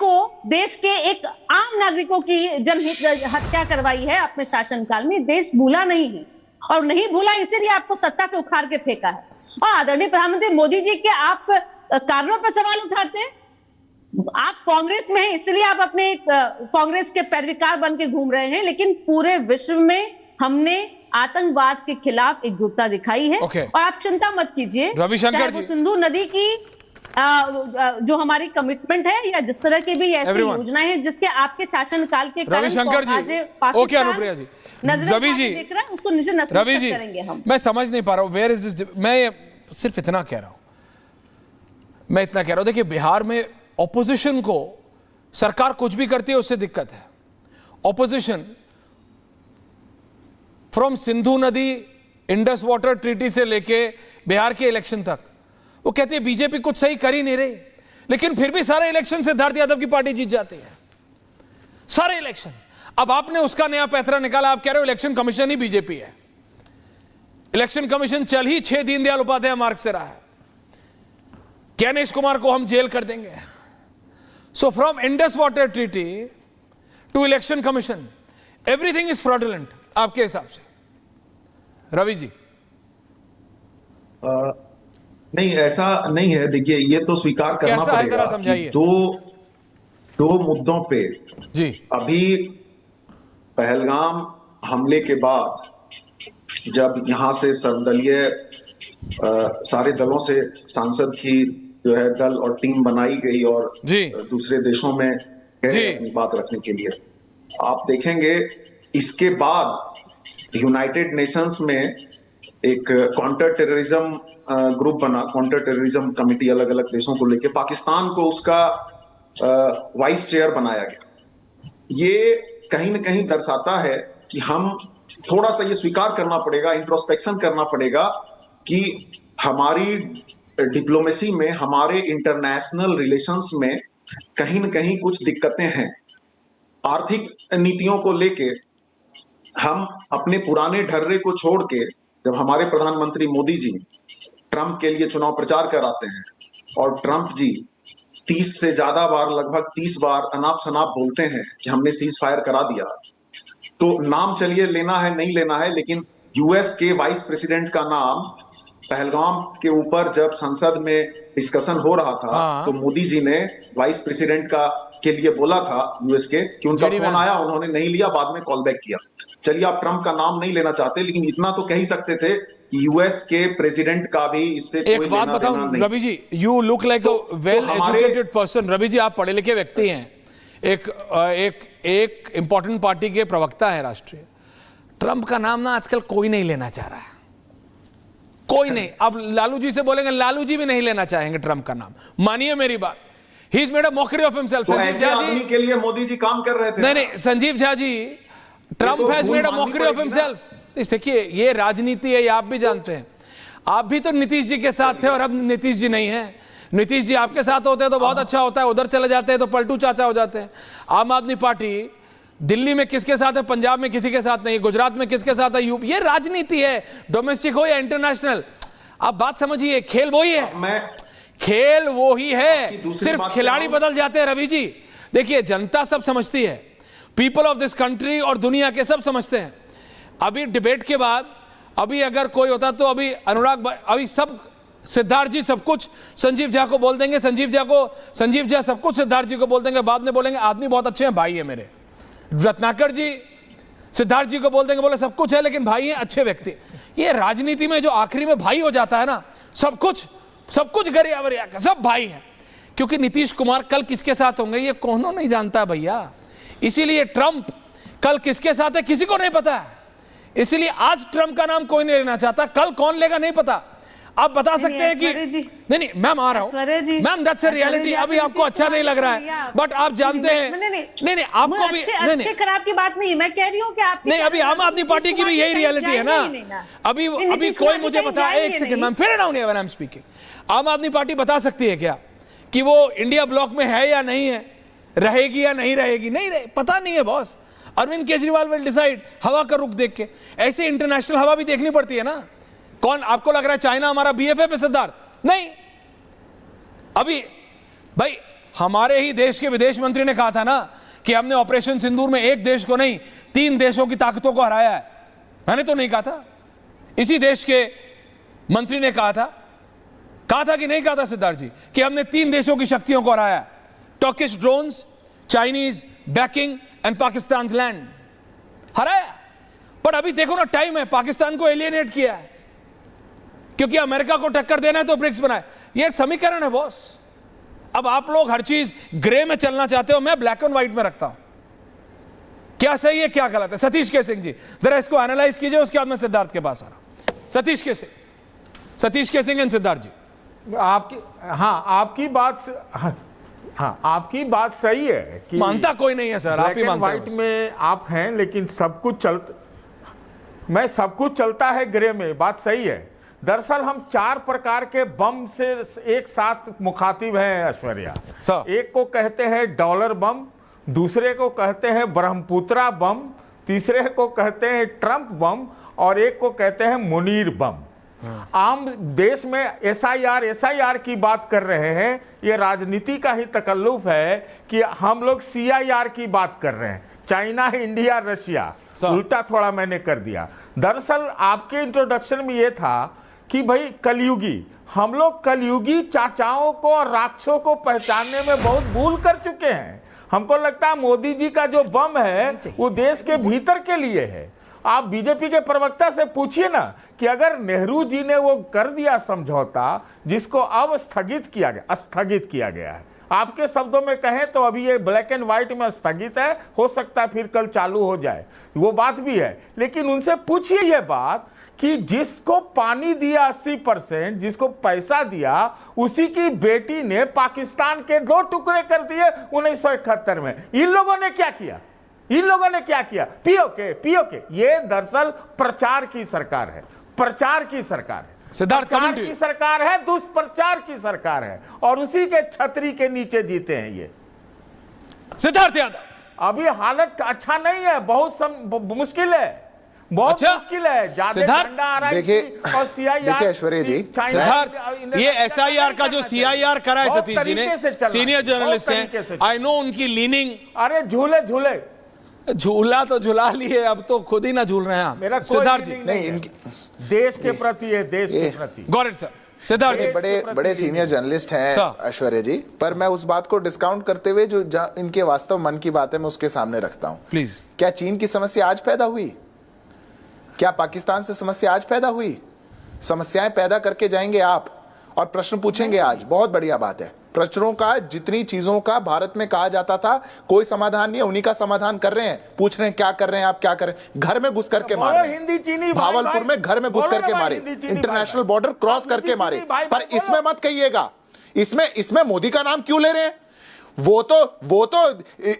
के एक आम नागरिकों की जनहित हत्या करवाई है अपने शासनकाल में। देश भूला नहीं है, और नहीं भूला इसीलिए आपको सत्ता से उखाड़ के फेंका है। और आदरणीय प्रधानमंत्री मोदी जी के आप कारणों पर सवाल उठाते हैं। आप कांग्रेस में हैं इसलिए आप अपने कांग्रेस के पैरविकार बन के घूम रहे हैं, लेकिन पूरे विश्व में हमने आतंकवाद के खिलाफ एकजुटता दिखाई है। और आप चिंता मत कीजिए, रविशंकर जी, सिंधु नदी की जो हमारी कमिटमेंट है या जिस तरह की भी ऐसी योजनाएं हैं जिसके आपके शासनकाल के कारण रविशंकर जी, ओके अनुप्रिया जी, रवि जी, उसको निश्चित रवि जी, करेंगे हम। मैं समझ नहीं पा रहा हूं वेयर इज दिस। मैं सिर्फ इतना कह रहा हूं, देखिए बिहार में ऑपोजिशन को सरकार कुछ भी करती है उससे दिक्कत है। ऑपोजिशन फ्रॉम सिंधु नदी, इंडस वाटर ट्रीटी से लेके बिहार के इलेक्शन तक वो कहते हैं बीजेपी कुछ सही कर ही नहीं रही, लेकिन फिर भी सारे इलेक्शन सिद्धार्थ यादव की पार्टी जीत जाती है, सारे इलेक्शन। अब आपने उसका नया पैतरा निकाला, आप कह रहे हो इलेक्शन कमीशन ही बीजेपी है। इलेक्शन कमीशन चल ही 6 दीनदयाल उपाध्याय मार्ग से रहा है। गणेश कुमार को हम जेल कर देंगे। So from Indus water treaty to election commission, everything is fraudulent आपके हिसाब से? रवि जी, नहीं ऐसा नहीं है। देखिए ये तो स्वीकार करना पड़ेगा कि दो मुद्दों पे जी अभी पहलगाम हमले के बाद जब यहां से सर्वदलीय सारे दलों से सांसद की जो है दल और टीम बनाई गई और दूसरे देशों में अपनी बात रखने के लिए, आप देखेंगे इसके बाद यूनाइटेड नेशंस में एक काउंटर टेररिज्म ग्रुप बना, काउंटर टेररिज्म कमेटी, अलग अलग देशों को लेकर पाकिस्तान को उसका वाइस चेयर बनाया गया। ये कहीं ना कहीं दर्शाता है कि हम थोड़ा सा ये स्वीकार करना पड़ेगा, इंट्रोस्पेक्शन करना पड़ेगा कि हमारी डिप्लोमेसी में, हमारे इंटरनेशनल रिलेशंस में कहीं न कहीं कुछ दिक्कतें हैं। आर्थिक नीतियों को लेके हम अपने पुराने ढर्रे को छोड़ के, जब हमारे प्रधानमंत्री मोदी जी ट्रंप के लिए चुनाव प्रचार कराते हैं और ट्रंप जी 30 से ज्यादा बार, लगभग 30 बार अनाप शनाप बोलते हैं कि हमने सीज फायर करा दिया, तो नाम चलिए लेना है नहीं लेना है, लेकिन यूएस के वाइस प्रेसिडेंट का नाम पहलगाम के ऊपर जब संसद में डिस्कशन हो रहा था, तो मोदी जी ने वाइस प्रेसिडेंट के लिए बोला था यूएस के कि उनका फोन आया, उन्होंने नहीं लिया, बाद में कॉल बैक किया। चलिए आप ट्रंप का नाम नहीं लेना चाहते, लेकिन इतना तो कह ही सकते थे कि यूएस के प्रेसिडेंट का भी इससे कोई एक बात बताऊं Ravi ji, you look like a well educated person. Ravi ji, आप पढ़े लिखे व्यक्ति हैं, एक इंपॉर्टेंट पार्टी के प्रवक्ता है राष्ट्रीय। ट्रंप का नाम ना आजकल कोई नहीं लेना चाह रहा है, कोई नहीं। अब लालू जी से बोलेंगे, लालू जी भी नहीं लेना चाहेंगे ट्रंप का नाम, मानिए मेरी बात। He is made a mockery of himself. तो ऐसे आदमी के लिए मोदी जी काम कर रहे थे। नहीं, Sanjeev Jha ji, Trump has made a mockery of himself. देखिए, ये राजनीति है, ये आप भी जानते हैं। आप भी तो नीतीश जी के साथ थे और अब नीतीश जी नहीं है। नीतीश जी आपके साथ होते हैं तो बहुत अच्छा होता है, उधर चले जाते हैं तो पलटू चाचा हो जाते हैं। आम आदमी पार्टी दिल्ली में किसके साथ है, पंजाब में किसी के साथ नहीं, गुजरात में किसके साथ है, यूपी। ये राजनीति है, डोमेस्टिक हो या इंटरनेशनल। आप बात समझिए, खेल वही है, खेल वो ही है, सिर्फ खिलाड़ी बदल जाते हैं। रवि जी देखिए, जनता सब समझती है, पीपल ऑफ दिस कंट्री और दुनिया के सब समझते हैं। अभी डिबेट के बाद अभी अगर कोई होता तो अभी अनुराग, अभी सब सिद्धार्थ जी सब कुछ संजीव झा को बोल देंगे, संजीव झा सब कुछ सिद्धार्थ जी को बोल देंगे, बाद में बोलेंगे आदमी बहुत अच्छे हैं, भाई है मेरे। रत्नाकर जी सिद्धार्थ जी को बोल देंगे, बोले सब कुछ है लेकिन भाई हैं, अच्छे व्यक्ति। ये राजनीति में जो आखिरी में भाई हो जाता है ना, सब कुछ गरिया वरिया का सब भाई हैं। क्योंकि नीतीश कुमार कल किसके साथ होंगे ये कौन नहीं जानता भैया। इसीलिए ट्रंप कल किसके साथ है किसी को नहीं पता है। इसीलिए आज ट्रंप का नाम कोई नहीं लेना चाहता, कल कौन लेगा नहीं पता। आप बता सकते हैं कि नहीं मैम आ रहा हूं मैम, दैट्स अ रियलिटी। अभी आपको अच्छा नहीं लग रहा है, बट आप जानते हैं नहीं आपको भी अच्छे खराब की बात नहीं, मैं कह रही हूं कि आप नहीं, अभी आम आदमी पार्टी की भी यही रियलिटी है ना। अभी कोई मुझे बता, एक second ma'am, fair down when I am speaking. आम आदमी पार्टी बता सकती है क्या कि वो इंडिया ब्लॉक में है या नहीं है, रहेगी या नहीं रहेगी? नहीं रहे, पता नहीं है boss. Arvind Kejriwal will decide हवा का रुख देख के। ऐसे इंटरनेशनल हवा भी देखनी पड़ती है ना। कौन आपको लग रहा है चाइना हमारा बीएफएफ है सिद्धार्थ? नहीं। अभी भाई हमारे ही देश के विदेश मंत्री ने कहा था ना कि हमने ऑपरेशन सिंदूर में एक देश को नहीं 3 देशों की ताकतों को हराया है। मैंने तो नहीं कहा था, इसी देश के मंत्री ने कहा था कि नहीं कहा था सिद्धार्थ जी कि हमने 3 देशों की शक्तियों को हराया है, Turkish drones, Chinese backing and Pakistan land हराया। पर अभी देखो ना, टाइम है, पाकिस्तान को एलियनेट किया है क्योंकि अमेरिका को टक्कर देना है तो ब्रिक्स बनाए। ये एक समीकरण है बॉस। अब आप लोग हर चीज ग्रे में चलना चाहते हो, मैं ब्लैक एंड व्हाइट में रखता हूं। क्या सही है क्या गलत है? सतीश के सिंह जी जरा इसको एनालाइज कीजिए, उसके बाद मैं सिद्धार्थ के पास आ रहा हूं। सतीश के सिंह एंड सिद्धार्थ जी, आपकी बात सही है कि मानता कोई नहीं है सर, आप ही मानते हैं। व्हाइट में आप हैं, लेकिन सब कुछ चलता है ग्रे में, बात सही है। दरअसल हम 4 प्रकार के बम से एक साथ मुखातिब हैं ऐश्वर्या। एक को कहते हैं डॉलर बम, दूसरे को कहते हैं ब्रह्मपुत्रा बम, तीसरे को कहते हैं ट्रंप बम और एक को कहते हैं मुनीर बम। आम देश में एसआईआर की बात कर रहे हैं। ये राजनीति का ही तकल्लुफ है कि हम लोग सीआईआर की बात कर रहे हैं, चाइना, इंडिया, रशिया। उल्टा थोड़ा मैंने कर दिया। दरअसल आपके इंट्रोडक्शन में ये था कि भाई कलयुगी, हम लोग कलयुगी चाचाओं को और राक्षसों को पहचानने में बहुत भूल कर चुके हैं। हमको लगता है मोदी जी का जो बम है वो देश के भीतर के लिए है। आप बीजेपी के प्रवक्ता से पूछिए ना कि अगर नेहरू जी ने वो कर दिया समझौता जिसको अब स्थगित किया गया है, आपके शब्दों में कहें तो अभी ये ब्लैक एंड व्हाइट में स्थगित है, हो सकता है फिर कल चालू हो जाए, वो बात भी है। लेकिन उनसे पूछिए ये बात कि जिसको पानी दिया 80%, जिसको पैसा दिया, उसी की बेटी ने पाकिस्तान के 2 टुकड़े कर दिए 1971 में। इन लोगों ने क्या किया? पीओके। ये दरअसल प्रचार की सरकार है, सिद्धार्थ प्रचार coming to की you. सरकार है, दुष्प्रचार की सरकार है, और उसी के छतरी के नीचे जीते हैं ये। सिद्धार्थ यादव, अभी हालत अच्छा नहीं है, मुश्किल है, बहुत अच्छा? मुश्किल है। ज्यादा सिद्धार्थ, झंडा आ रहा है देखिए- और CIR देखिए ऐश्वर्या जी, सिद्धार्थ, ये SIR का जो CIR करा है बहुत सतीश जी ने, तरीके से चल रहा है, सीनियर बहुत जर्नलिस्ट तरीके से हैं, आई नो उनकी लीनिंग, अरे झूले झूले, झूला तो झूला लिए, अब तो खुद ही ना झूल रहे हैं आप। मेरा कोई सिद्धार्थ जी, feeling नहीं, है। इनकी देश के प्रति है, देश के प्रति। Got it sir. Siddharth ji, बड़े बड़े सीनियर जर्नलिस्ट हैं सर। ऐश्वर्या जी, पर मैं उस बात को डिस्काउंट करते हुए जो इनके वास्तव मन की बात है मैं उसके सामने रखता हूं। प्लीज। क्या चीन की समस्या आज पैदा हुई? क्या पाकिस्तान से समस्या आज पैदा हुई? समस्याएं पैदा करके जाएंगे आप और प्रश्न पूछेंगे आज। बहुत बढ़िया बात है। प्रश्नों का, जितनी चीजों का भारत में कहा जाता था कोई समाधान नहीं है, उन्हीं का समाधान कर रहे हैं। पूछ रहे हैं क्या कर रहे हैं आप, क्या कर रहे हैं? घर में घुस करके मार रहे हैं। हिंदी चीनी भावलपुर में घर में घुस करके मारे, इंटरनेशनल बॉर्डर क्रॉस करके मारे। पर इसमें मत कहिएगा, इसमें मोदी का नाम क्यों ले रहे हैं? वो तो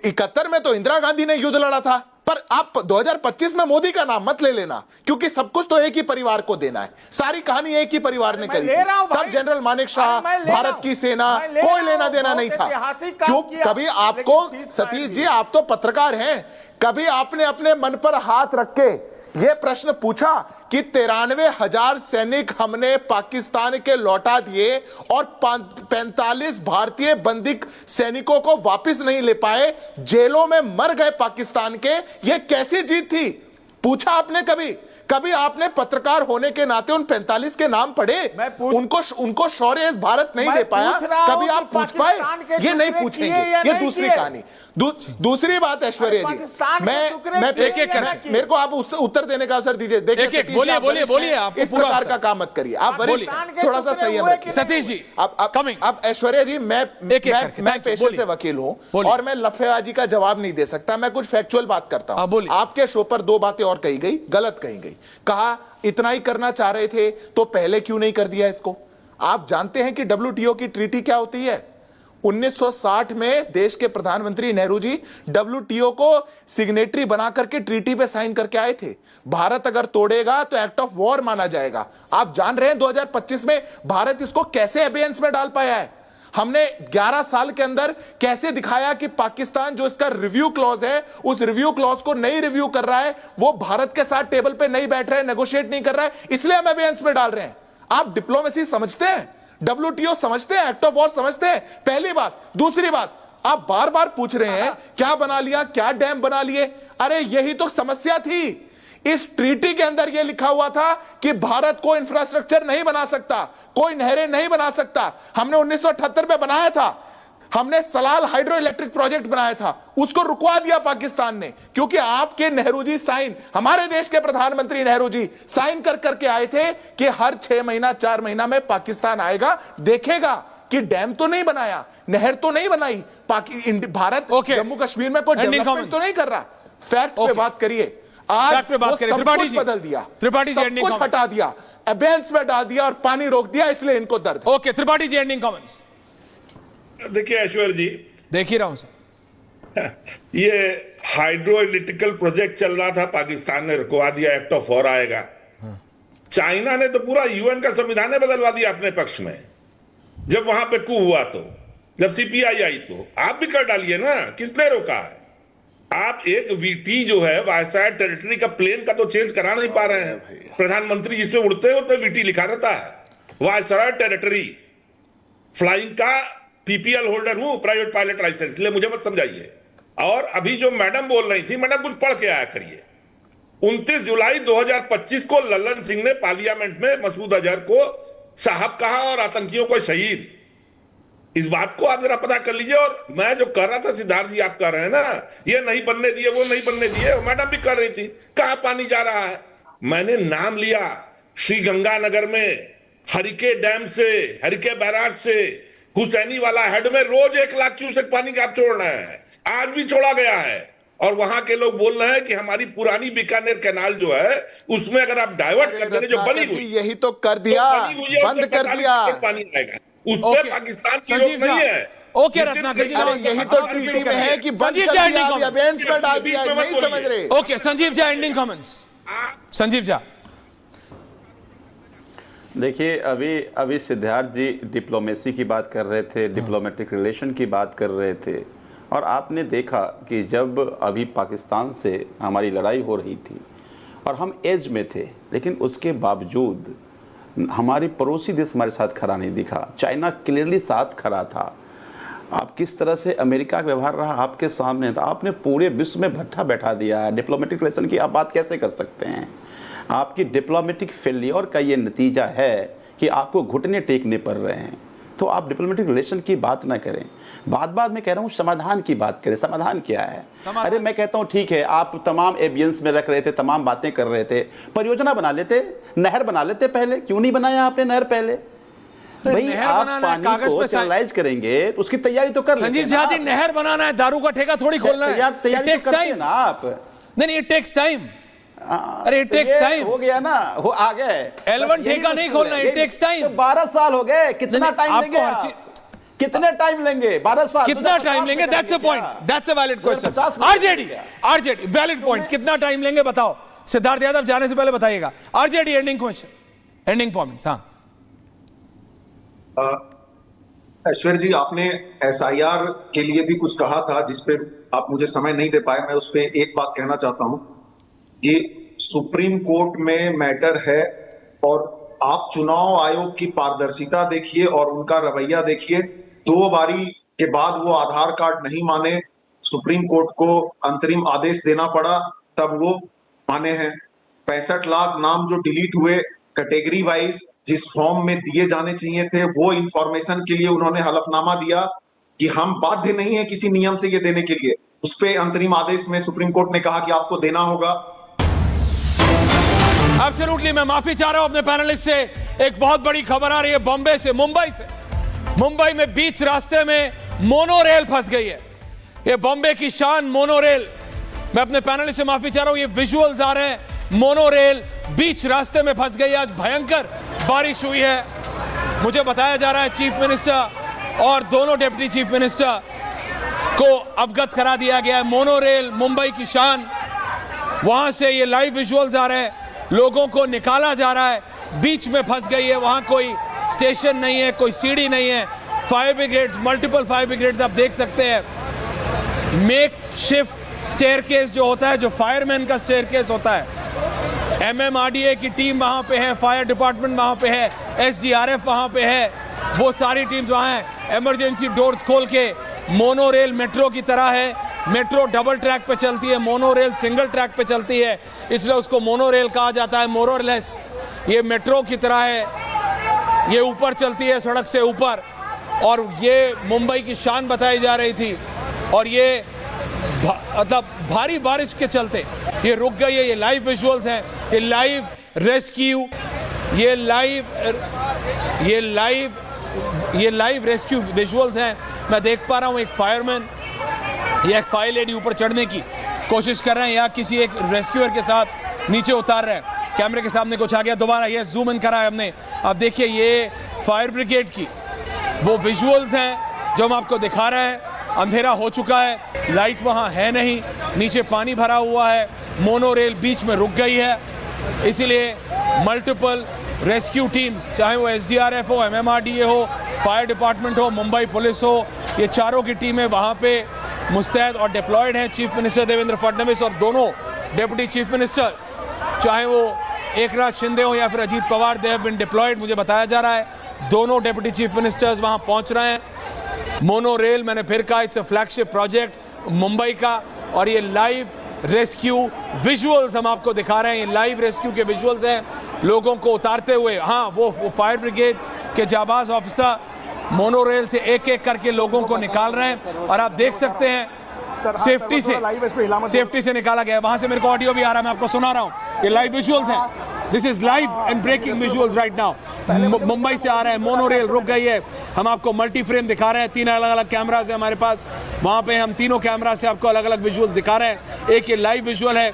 71 में तो इंदिरा गांधी ने युद्ध लड़ा था, पर आप 2025 में मोदी का नाम मत ले लेना, क्योंकि सब कुछ तो एक ही परिवार को देना है। सारी कहानी एक ही परिवार ने करी थी। तब जनरल मानेक शाह, भारत की सेना, कोई लेना देना नहीं था। क्यों? कभी आपको, सतीश जी आप तो पत्रकार हैं, कभी आपने अपने मन पर हाथ रख के यह प्रश्न पूछा कि 93,000 सैनिक हमने पाकिस्तान के लौटा दिए और 45 भारतीय बंदी सैनिकों को वापस नहीं ले पाए, जेलों में मर गए पाकिस्तान के, यह कैसी जीत थी? पूछा आपने कभी आपने पत्रकार होने के नाते उन 45 के नाम पढ़े? उनको शौर्य इस भारत नहीं दे पाया, कभी आप पूछ पाए? ये नहीं पूछेंगे, ये दूसरी कहानी। दूसरी बात ऐश्वर्या जी, मेरे को आप उत्तर देने का अवसर दीजिए। देखिए बोलिए आप इस प्रकार का काम मत करिए, आप वरिष्ठ, थोड़ा सा संयम रखिए। सतीश जी, अब ऐश्वर्या जी, मैं पेशे से वकील हूं और मैं लफेबाजी का जवाब नहीं दे सकता, मैं कुछ फैक्चुअल बात करता हूं। आपके शो पर 2 बातें और कही गई, गलत कही गई। कहा इतना ही करना चाह रहे थे तो पहले क्यों नहीं कर दिया इसको? आप जानते हैं कि WTO की ट्रीटी क्या होती है? 1960 में देश के प्रधानमंत्री नेहरू जी WTO को सिग्नेटरी बना करके ट्रीटी पे साइन करके आए थे। भारत अगर तोड़ेगा तो एक्ट ऑफ वॉर माना जाएगा। आप जान रहे हैं 2025 में भारत इसको कैसे अबेयंस में डाल पाया है? हमने 11 साल के अंदर कैसे दिखाया कि पाकिस्तान जो इसका रिव्यू क्लॉज है, उस रिव्यू क्लॉज को नहीं रिव्यू कर रहा है, वो भारत के साथ टेबल पे नहीं बैठ रहा है, नेगोशिएट नहीं कर रहा है, इसलिए हम अबेयंस में डाल रहे हैं। आप डिप्लोमेसी समझते हैं? WTO समझते हैं? एक्ट ऑफ वॉर समझते हैं? पहली बात। दूसरी बात, आप बार बार पूछ रहे हैं क्या बना लिया, क्या डैम बना लिए? अरे यही तो समस्या थी। इस ट्रीटी के अंदर यह लिखा हुआ था कि भारत को इंफ्रास्ट्रक्चर नहीं बना सकता, कोई नहरें नहीं बना सकता। हमने 1978 में बनाया था, हमने सलाल हाइड्रो इलेक्ट्रिक प्रोजेक्ट बनाया था, उसको रुकवा दिया पाकिस्तान ने, क्योंकि आपके नेहरू जी साइन, हमारे देश के प्रधानमंत्री नेहरू जी साइन कर करके आए थे कि हर 6 महीना 4 महीना में पाकिस्तान आएगा, देखेगा कि डैम तो नहीं बनाया, नहर तो नहीं बनाई, भारत जम्मू कश्मीर में कोई डेवलपमेंट तो नहीं कर रहा। फैक्ट पे बात करिए। आज वो सब कुछ बदल दिया, सब कुछ हटा दिया, अबेयंस में डाल दिया और पानी रोक दिया, इसलिए इनको दर्द। Okay, Tripathi ji ending comments. देखिए ऐश्वर्या जी, देख ही रहा हूं सर, ये हाइड्रो इलेक्ट्रिकल प्रोजेक्ट चल रहा था, पाकिस्तान ने रुकवा दिया, एक्ट ऑफ वॉर आएगा। चाइना ने तो पूरा UN का संविधान बदलवा दिया अपने पक्ष में, जब वहां पे कू हुआ तो, जब CPI आई तो आप भी कर डालिए ना, किसने रोका है? आप एक VT जो है वायसाइड टेरिटरी का प्लेन का तो चेंज करा नहीं पा रहे हैं। प्रधानमंत्री जिसमें उड़ते हैं उसमें VT लिखा रहता है, वायसाइड टेरिटरी। फ्लाइंग का PPL होल्डर हूं, प्राइवेट पायलट लाइसेंस, इसलिए मुझे मत समझाइए। और अभी जो मैडम बोल रही थी, मैडम कुछ पढ़ के आया करिए। 29 जुलाई 2025 को लल्लन सिंह ने पार्लियामेंट में मसूद अजहर को साहब कहा और आतंकियों को शहीद। इस बात को आप जरा पता कर लीजिए। और मैं जो कर रहा था, सिद्धार्थ जी आप कर रहे हैं ना, ये नहीं बनने दिए, वो नहीं बनने दिए, मैडम भी कर रही थी, कहां पानी जा रहा है? मैंने नाम लिया, श्री गंगानगर में हरिके डैम से, हरिके बैराज से हुसैनी वाला हेड में रोज 1 लाख क्यूसेक पानी आप छोड़ रहे हैं, आज भी छोड़ा गया है। और वहां के लोग बोल रहे हैं कि हमारी पुरानी बीकानेर कैनाल जो है उसमें अगर आप डाइवर्ट कर देंगे, जो बनी हुई, यही तो कर दिया, बंद कर दिया, पानी आएगा उस पर पाकिस्तान की रोक नहीं है। ओके रत्नाकर जी, यही तो ट्रीटी में है कि बंद कर दिया, अबेयंस में डाल दिया, नहीं समझ रहे। Okay, Sanjeev Jha ending comments. Sanjeev Jha, देखिए, अभी सिद्धार्थ जी डिप्लोमेसी की बात कर रहे थे, डिप्लोमेटिक रिलेशन की बात कर रहे थे, और आपने देखा कि जब अभी पाकिस्तान से हमारी लड़ाई हो रही थी और हम एज में थे, लेकिन उसके बावजूद हमारे पड़ोसी देश हमारे साथ खड़ा नहीं दिखा। चाइना क्लियरली साथ खड़ा था। आप किस तरह से अमेरिका का व्यवहार रहा आपके सामने था। आपने पूरे विश्व में भट्ठा बैठा दिया है। डिप्लोमेटिक रिलेशन की आप बात कैसे कर सकते हैं? आपकी डिप्लोमेटिक फेलियर का ये नतीजा है कि आपको घुटने टेकने पड़ रहे हैं। तो आप डिप्लोमेटिक रिलेशन की बात ना करें, बाद में कह रहा हूँ समाधान की बात करें। समाधान क्या है? अरे मैं कहता हूँ ठीक है, आप तमाम एवियंस में रख रहे थे, तमाम बातें कर रहे थे, परियोजना बना लेते, नहर बना लेते पहले। क्यों नहीं बनाया आपने नहर पहले? भाई आप पानी को चैनलाइज करेंगे तो उसकी तैयारी तो कर लेते हैं। संजीव झा जी, नहर बनाना है, दारू का ठेका थोड़ी खोलना है। तैयारी तो करते हैं ना आप। नहीं, इट टेक्स टाइम। अरे इट टेक्स टाइम। हो गया ना, हो आ गए। L1 ठेका नहीं खोलना, इट टेक्स टाइम। 12 साल हो गए, कितना टाइम लेंगे आप? कितने टाइम लेंगे? 12 साल कितना टाइम लेंगे? That's a point, that's a valid question. RJD valid point, कितना टाइम लेंगे बताओ। सिद्धार्थ यादव जाने से पहले बताइएगा। RJD ending question, ending points. हाँ ऐश्वर्य जी, आपने एसआईआर के लिए भी कुछ कहा था जिसपे आप मुझे समय नहीं दे पाए। मैं उस पर एक बात कहना चाहता हूं कि सुप्रीम कोर्ट में मैटर है और आप चुनाव आयोग की पारदर्शिता देखिए और उनका रवैया देखिए। 2 बारी के बाद वो आधार कार्ड नहीं माने, सुप्रीम कोर्ट को अंतरिम आदेश देना पड़ा, तब वो माने हैं। 65 लाख नाम जो डिलीट हुए कैटेगरी वाइज जिस फॉर्म में दिए जाने चाहिए थे, वो इंफॉर्मेशन के लिए उन्होंने हलफनामा दिया कि हम बाध्य नहीं है किसी नियम से ये देने के लिए। उस पे अंतरिम आदेश में सुप्रीम कोर्ट ने कहा कि आपको देना होगा। एब्सोल्युटली, मैं माफी चाह रहा हूं अपने पैनलिस्ट से। एक बहुत बड़ी खबर आ रही है बॉम्बे से, मुंबई से। मुंबई में बीच रास्ते में मोनोरेल फंस गई है। ये बॉम्बे की शान मोनोरेल। मैं अपने पैनलिस्ट से माफी चाह रहा हूं, ये विजुअल्स आ रहे हैं। मोनोरेल बीच रास्ते में फंस गई। आज भयंकर बारिश हुई है। मुझे बताया जा रहा है चीफ मिनिस्टर और दोनों डिप्टी चीफ मिनिस्टर को अवगत करा दिया गया है। मोनोरेल मुंबई की शान, वहां से ये लाइव विजुअल्स आ रहे हैं। लोगों को निकाला जा रहा है, बीच में फंस गई है। वहां कोई स्टेशन नहीं है, कोई सीढ़ी नहीं है। Fire brigades, multiple fire brigades आप देख सकते हैं। मेक शिफ्ट स्टेयरकेस जो होता है, जो फायरमैन का स्टेयरकेस होता है, MMRDA की टीम वहां पे है, फायर डिपार्टमेंट वहां पे है, SDRF वहां पे है, वो सारी टीम्स वहां हैं। इमरजेंसी डोर्स खोल के, मोनोरेल मेट्रो की तरह है। मेट्रो डबल ट्रैक पे चलती है, मोनोरेल सिंगल ट्रैक पे चलती है, इसलिए उसको मोनोरेल कहा जाता है। मोरलेस ये मेट्रो की तरह है, ये ऊपर चलती है सड़क से ऊपर, और ये मुंबई की शान बताई जा रही थी। और ये मतलब भारी बारिश के चलते ये रुक गई है। ये लाइव विजुअल्स हैं, ये लाइव रेस्क्यू, ये लाइव रेस्क्यू विजुअल्स हैं। मैं देख पा रहा हूँ एक फायरमैन या एक फायर लेडी ऊपर चढ़ने की कोशिश कर रहे हैं, या किसी एक रेस्क्यूअर के साथ नीचे उतार रहे हैं। कैमरे के सामने कुछ आ गया, दोबारा ये जूम इन करा है हमने। आप देखिए, ये फायर ब्रिगेड की वो विजुअल्स हैं जो हम आपको दिखा रहे हैं। अंधेरा हो चुका है, लाइट वहां है नहीं, नीचे पानी भरा हुआ है, मोनोरेल बीच में रुक गई है। इसलिए मल्टीपल रेस्क्यू टीम्स, चाहे वो SDRF हो, MMRDA हो, फायर डिपार्टमेंट हो, मुंबई पुलिस हो, ये चारों की टीमें वहां पे मुस्तैद और डिप्लॉयड हैं। चीफ मिनिस्टर देवेंद्र फडणवीस और दोनों डिप्टी चीफ मिनिस्टर्स, चाहे वो एकनाथ शिंदे हो या फिर Ajit Pawar, they have been deployed. मुझे बताया जा रहा है दोनों डिप्टी चीफ मिनिस्टर्स वहां पहुंच रहे हैं। मोनोरेल, मैंने फिर कहा, it's a flagship project Mumbai का, और ये लाइव रेस्क्यू विजुअल्स हम आपको दिखा रहे हैं। ये लाइव रेस्क्यू के विजुअल्स हैं, लोगों को उतारते हुए। हाँ, वो फायर ब्रिगेड के जाबाज ऑफिसर मोनोरेल से एक एक करके लोगों को निकाल रहे हैं, और आप देख सकते हैं सेफ्टी से निकाला गया। वहां से मेरे को ऑडियो भी आ रहा है, मैं आपको सुना रहा हूं। ये लाइव विजुअल्स हैं, this is live and breaking visuals right now. Mumbai से आ रहा है, मोनोरेल रुक गई है। हम आपको मल्टी फ्रेम दिखा रहे हैं, 3 अलग अलग कैमरास है हमारे पास, वहां पे हम तीनों कैमरा से आपको अलग अलग विजुअल्स दिखा रहे हैं। एक ये लाइव विजुअल है,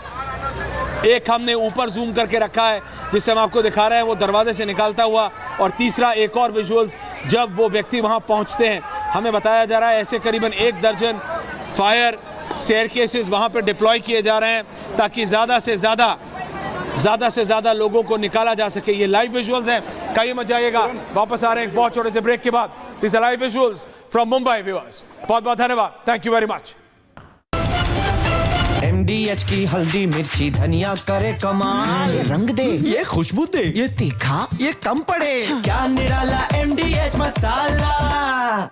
एक हमने ऊपर जूम करके रखा है जिससे हम आपको दिखा रहे हैं वो दरवाजे से निकालता हुआ, और तीसरा एक और विजुअल्स जब वो व्यक्ति वहां पहुंचते हैं। हमें बताया जा रहा है ऐसे करीबन 1 दर्जन फायर स्टेयरकेसेस वहां पर डिप्लॉय किए जा रहे हैं ताकि ज़्यादा से ज़्यादा लोगों को निकाला जा सके। ये लाइव विजुअल्स हैं। कहीं मत जाइएगा, वापस आ रहे हैं एक बहुत छोटे से ब्रेक के बाद। This live visuals from Mumbai viewers, बहुत बहुत धन्यवाद, thank you very much. MDH की हल्दी मिर्ची धनिया करे कमाल, ये रंग दे, ये खुशबू दे, ये तीखा, ये कम पड़े, क्या निराला MDH मसाला।